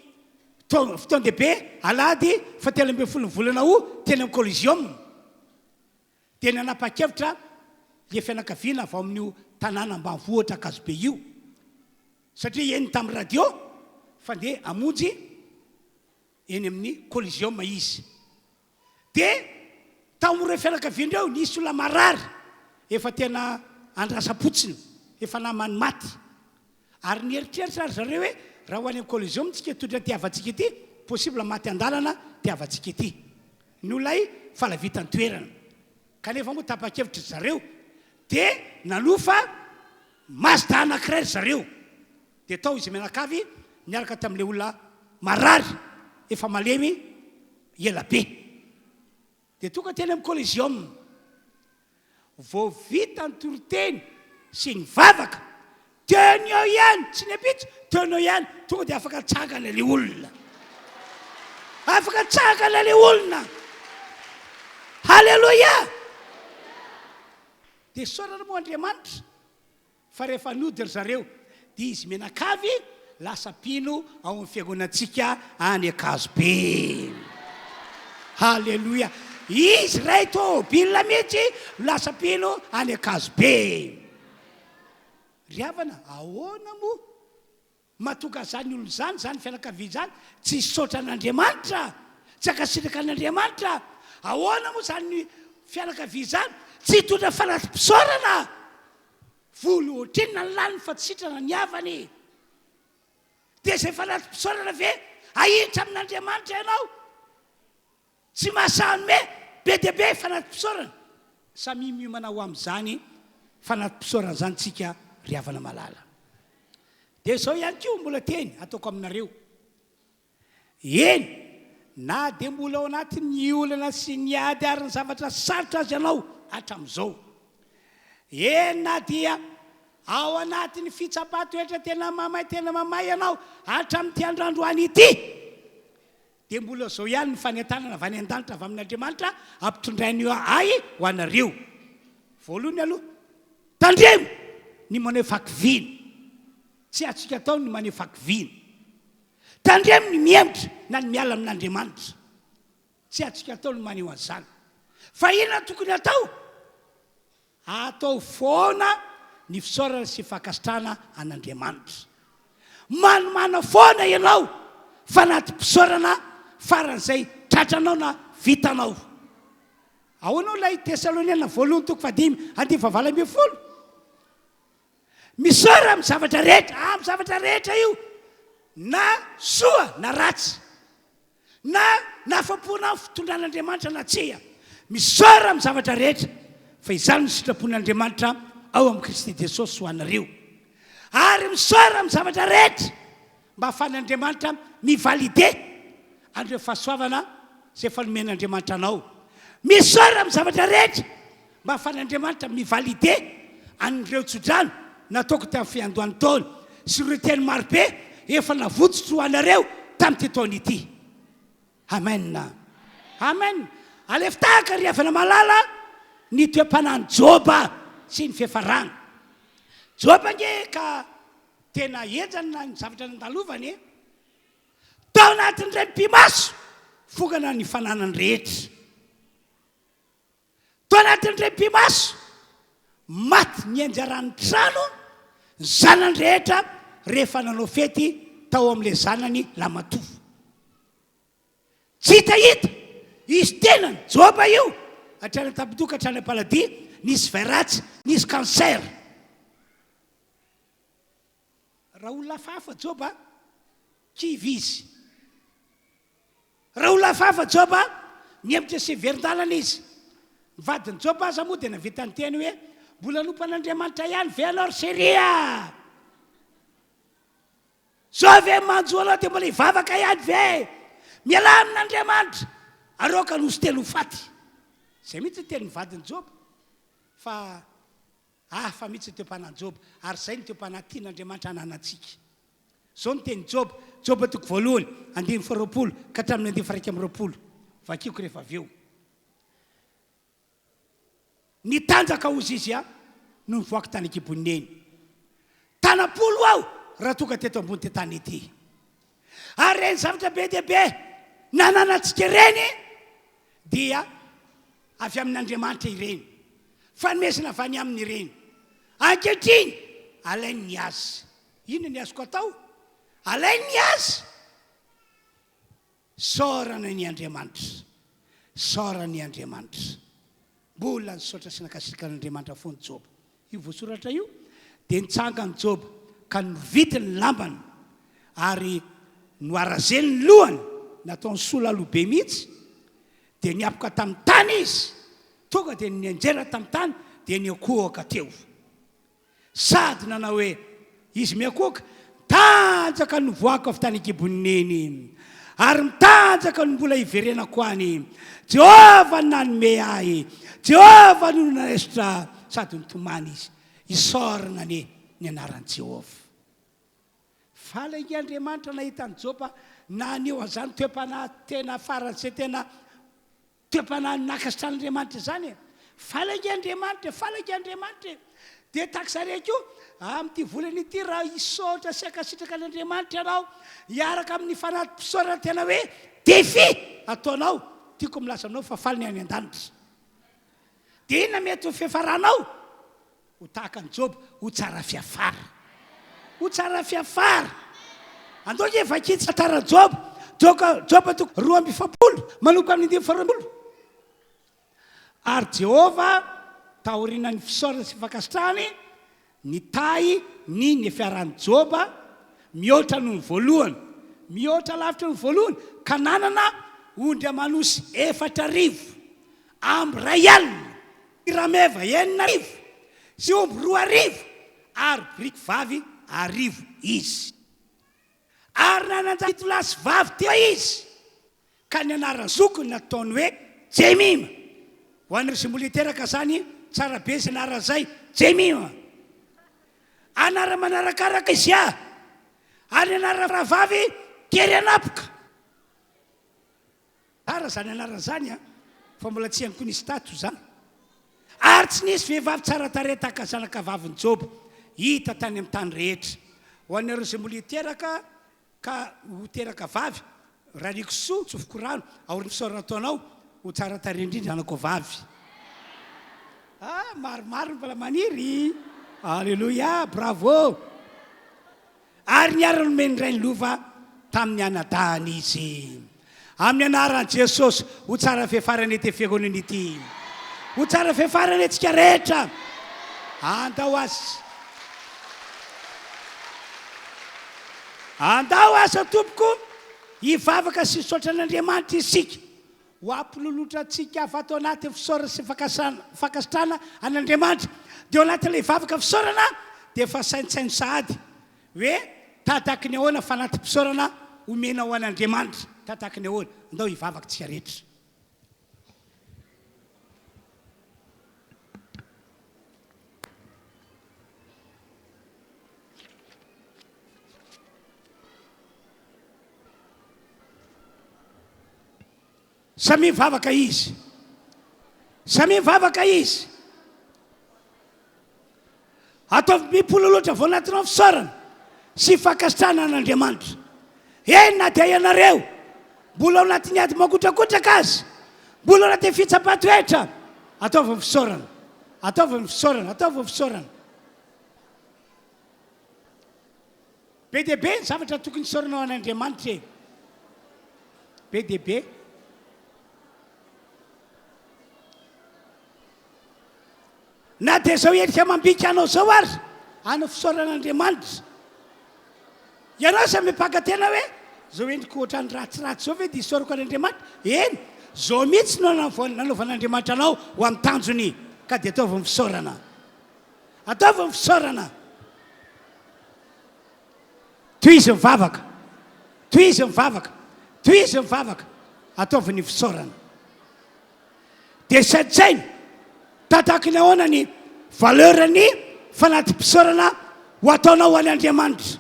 fotoan-dehibe Alahady 17 volana teny amin'ny Coliseum dia nanapa-kevitra le fianakaviana avy ao amin'io tanàna ambanivohitra Akazobe io satria eny tamin'ny radio fa dia amonjy eny amin'ny Coliseum izy dia tamin'ireo fianakaviana ireo nisy olona marary efa tena andrasa-potsiny efa namany maty ary nieritreritra ary zareo hoe raha ho any amin'ny Coliseum tsika todra tiavantsika ity possible maty an-dalana tiavantsika ity ny olonay fa la vitany toerana kanefa moa tapa-kevitra zareo dia nalofa mazda anankiray zareo dia tao izy menakavy niaraka tamin'ilay olona marary efa malemy ela be dia tonga teny amin'ny Coliseum vao vita ny toroteny sy ny vavaka teny eo ihany tsy ny apitsy teny eo ihany tonga dia afaka tsangana ilay olona afaka tsakana le olona. Halleloja. Dia saorana moa Andriamanitra fa rehefa nody ry zareo dia izy menakavy lasa pino ao amin'ny fiangonantsika any Akazobe. Halleloja. Izy ray tômôbila mihitsy lasa pino any Akazobe. Ry havana, ahoana moa mahatonga zany olona zany, zany fianakavia zany tsy saotra an'Andriamanitra, tsy akasitraka an'Andriamanitra? Ahoana moa zany fianakavia zany tsy hitondra fanatim-pisaorana? Volo ohatrinona ny laniny fa tsy sitrana ny havany. Dia zay fanatim-pisaorana ve ahiditra amin'Andriamanitra ianao? Tsy mahasahy be dia be fanatim-pisaorana. Samy miomana ho amin'izany fanatim-pisaorana zany tsika ry havana malala. Dia izao ihany koa mbola teny ataoko aminareo. Eny, na dia mbola ao anatin'ny olana sy ny ady ary ny zavatra sarotra azy ianao hatramin'izao. Eny, na dia ao anatin'ny fitsapan-toetra tena mamay ianao hatramin'ity androandroany ity. Dia mbola zao ihany ny fanentanana avy any an-danitra avy amin'Andriamanitra ampitondrainy ay ho anareo. Voalohany aloha, tandremo ny maneho fakiviana. Tsy atsika atao ny maneho fakiviana. Tandremo ny miemitra na ny miala amin'Andriamanitra. Tsy atsika atao ny maneho an'izany. Fa inona tokony atao? Atao foana ny fisaorana sy fankasitrahana an'Andriamanitra. Manomana foana ianao fanatim-pisaorana faran'izay tratranao na vitanao. Ahoanao ilay Tesaloniana voalohany toko 5:9-10. Misaora amin'ny zavatra rehetra, amin'ny zavatra rehetra io, na soa na ratsy, na nafampona amin'ny fitondran'Andriamanitra na tsia. Misaora amin'ny zavatra rehetra, fa izany ny sitrapon'Andriamanitra ao amin'ny Kristy Jesosy ho anareo. Ary misaora amin'ny zavatra rehetra mba ahafahan'Andriamanitra mivalide an'ireo fahasoavana izay efa nomen'Andriamanitra anao. Misaora amin'ny zavatra rehetra mba ahafahan'Andriamanitra mivalide an'ireo tsodrano nataoko tamin'ny fiandohan'ny taona sy ireo teny marobe efa navotsotro ho anareo tamin'ity taona ity. Amen. Amen. Alefa tahaka ry havana malala ny toem-panan'i Joba sy ny fiafarana. Joba nge ka tena enjana ny zavatra nandalovany. Tao anatin'ny iray mpimaso fogana ny fananany rehetra. Tao anatin'ny iray mpimaso maty ny anjarany trano ny zanany rehetra rehefa nanao fety tao amin'ilay zanany lamatovo. Tsy hitahita izy tenany Joba io hatrany tapidoka hatrany Alahady nisy vairatsy, nisy cancer. Raha olona hafahafa Joba kivy izy. Raha olona hafahafa Joba niemitra sy verin-dalana izy. Vadiny Joba aza moa dia navita ny teny hoe mbola nompan'Andriamanitra ihany ve anao ry seria? Zao ve manjo anao dia mbola hivavaka ihany ve? Miala amin'Andriamanitra aroka nosy telo faty. Zay mihitsy teny vadiny Joba. Fa fa mihitsy teom-panahy Joba ary zay ny teom-panahy tian'Andriamanitra hananantsika. Zao ny teny Joba, Joba toko voalohany 2:20 ka hatramin'ny 2:120. Vakiako rehefa avy eo. Ny tanjaka ozy izy no nivoaka tany an-kiboniny eny. Tanapolo aho raha tonga teto ambony ty tany ity. Ary reny zavatra be dia be nananantsika ireny dia avy amin'Andriamanitra ireny. Fanomezana avy any aminy ireny. Ankehitriny alainy ny azy. Ino ny azoko atao? Alainy ny azy. Saorana ny Andriamanitra. Saorana ny Andriamanitra. Mbola nisaotra sy nakasitraka an'Andriamanitra foana Joba. Io voasoratra io dia nitsanga ny Joba ka novity ny lambany ary noarazeny ny lohany nataony sola alobe mihitsy dia niapoka tamin'ny tany izy. Tonga dia nianjera tamin'ny tany dia niakohaka teo. Sady nanao hoe izy miakohaka tanjaka novoaka avy tany an-kiboniny eny ary mitanjaka no mbola hiverenako any. Jehova nanome ahy, Jehova no nanesitra sady nitomany izy. Isaorana ny anaran'i Jehova. Fala iny Andriamanitra nahita ny Joba na neo azany toepana tena farazay tena toepana nakasitran'Andriamanitra zany falaky Andriamanitra de taksareko amty volany ity raha isotra sy akasitraka an'Andriamanitra ianao iaraka amin'ny fanatim-pisaorana tena hoe défi ataonao tiako milasa aminao fa faliny any an-danitra de inona mety ho fiafaranao ho tahaka ny Job ho tsara fiafara andoka efa kitsy tara Job toko 2:7 manomboka amin'ny 2:7 ary Jehova taorina ny fisaorana sy fakasitrahany ny tay ny fiarany Joba mihoatra noho ny voalohany mihoatra lavitra ny voalohany ka nanana ondry amanosy 4,000 amby 1,000 rameva 9,000 sy omby 2,000 ary briky vavy 1,000 izy ary nananjahito lasy vavy teo izy ka ny anarany zokony nataony hoe Jemima ho an'ireo simboly teraka zany tsara be sy anara zay Jemima anara manarakaraka izy ary anara rahavavy kery anapoka ara zany anara zany fa mbola tsy ihany koa nisy tato zany ary tsy nisy vehivavy tsara tare tahaka zanaka vaviny Job hita tany amin'ny tany rehetra ho an'ireo simboly teraka ka ho teraka vavy raha liko soa tsofoko rano aoriny fisaorana ataonao ho tsara tare indrindra anako vavy maromaro mbola maniry alleluia bravo ary niara nomeny ray ny lova tamin'ny anadahany izy amin'ny anaran'i Jesosy ho tsara fiafarany ety fiangonana ity ho tsara fiafarany etsika rehetra andao asa tompoko hivavaka sy hisaotra an'Andriamanitra isika ho ampilolotra atsika afa atao anaty fisaorana sy fakasitrana an'Andriamanitra dia ao anatin'ilay hivavaka fisaorana dia efa saintsaino sahady hoe tahataky ny ahoana fanatim-pisaorana omena ho an'Andriamanitra tahataky ny ahoana andao hivavaka tsika rehetra samy mivavaka izy ataovy mipololotra vao anatinao fisaorana sy fakasitrana an'Andriamanitra na dia ianareo mbola ao anatin'ny ady makotrakotraka azy mbola ao anaty fitsapatoetra ataovy fisaorana be dia be ny zavatra tokony fisaorana ao an'Andriamanitra be dia be na dia zao endrika mambika anao zao ary anao fisaoran'Andriamanitra ianao sa mipaka tena hoe zao endrika ohatrany ratsiratsy zao ve dia isaorako an'Andriamanitra zao mihitsy no nanaovan'Andriamanitra anao ho amin'ny tanjony ka dia ataovy fisaorana toy izy mivavaka ataovy ny fisaorana dia saintsainy tahataky ny ahoana ny valeurany fanatim-pisaorana ho ataonao ho an'Andriamanitra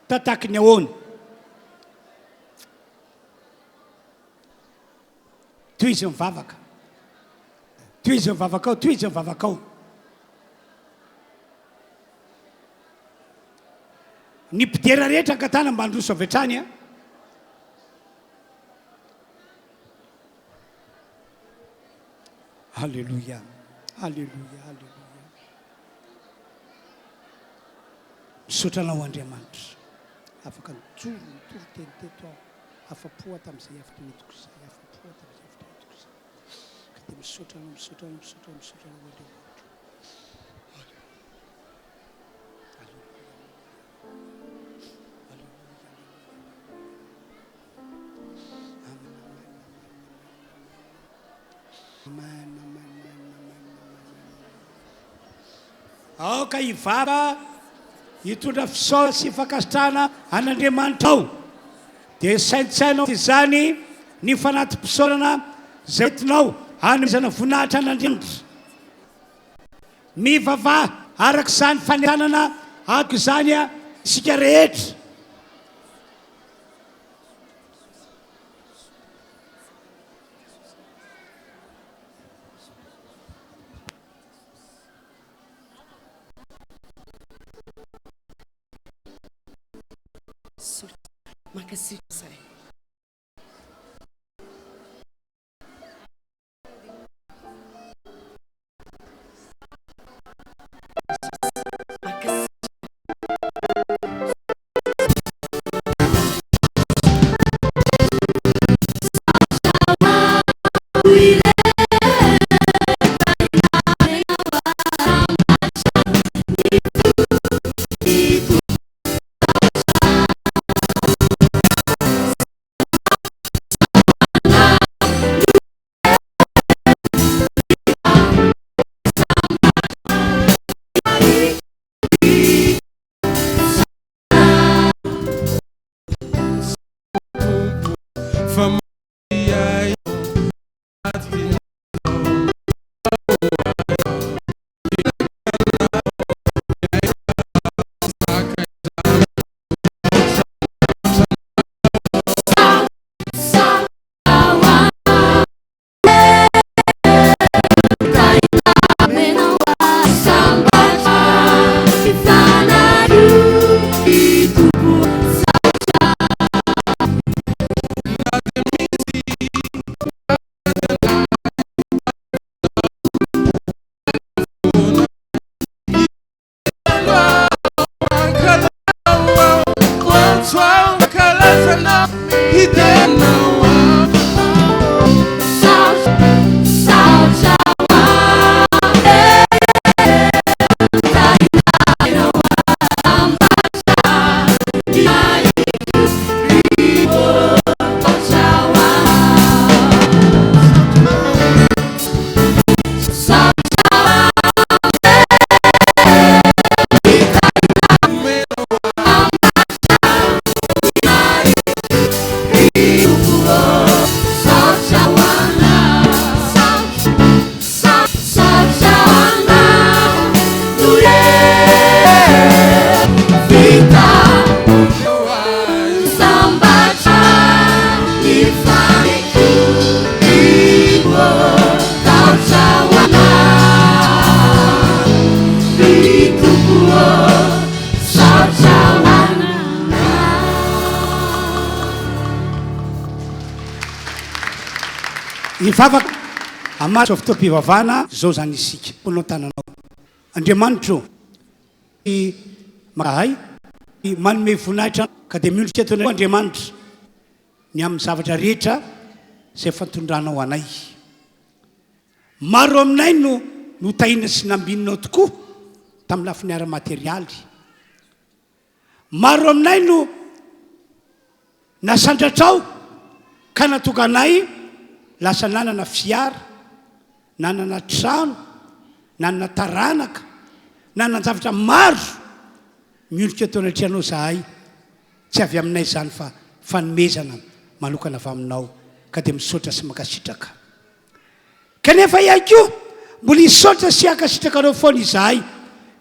tahataky ny ahoana toy izy mivavaka ao ny mpidera rehetra ankatana mba androso avy hatrany Alléluia. Misaotranao Andriamanitra afaka nitoro teny teto aho afa-po tamin'izay afatra metiko izay ka dia misaotranao Andriamanitra aoka hivava hitondra fisaorana sy fakasitrahana an'Andriamanitra ao dia saintsainao izany ny fanatim-pisaorana zay entinao hanomezana voninahitra an'Andriamanitra mivavaha araka izany fanetanana ako izany isika rehetra makasitra zay. Vavaka amaso fotoam-bavaka zao zany isika ponao tananao Andriamanitro mahay manome voninahitra ka dia miondrika eto Andriamanitra ny amin'ny zavatra rehetra izay fantondranao anay. Maro aminay no tahina sy nambinao tokoa tamin'ny lafiny ara-materialy. Maro aminay no nasandratrao ka natokanay lasa nanana fiara, nanana trano, nanana taranaka, nanana zavatra maro miondrika eto anatrehanao zahay, tsy avy aminay zany fa fanomezana manokana avy aminao ka dia misaotra sy makasitraka. Kanefa ihany koa mbola hisaotra sy hakasitraka anao foana izahay,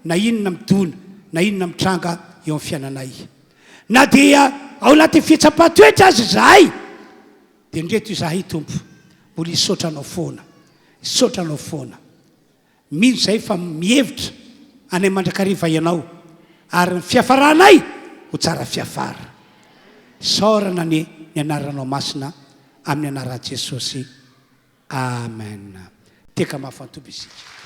na inona midona, na inona mitranga eo amin'ny fiainanay. Na dia ao anaty fihetsam-patoetra azy zahay, dia ndreto izahay tompo mbola hisaotra anao foana, hisaotra anao foana. Mino izay fa mihevitra anay mandrakariva ianao, ary ny fiafaranay ho tsara fiafara. Saorana ny anaranao masina amin'ny anaran'i Jesosy. Amen. Teka mahafantomby isika.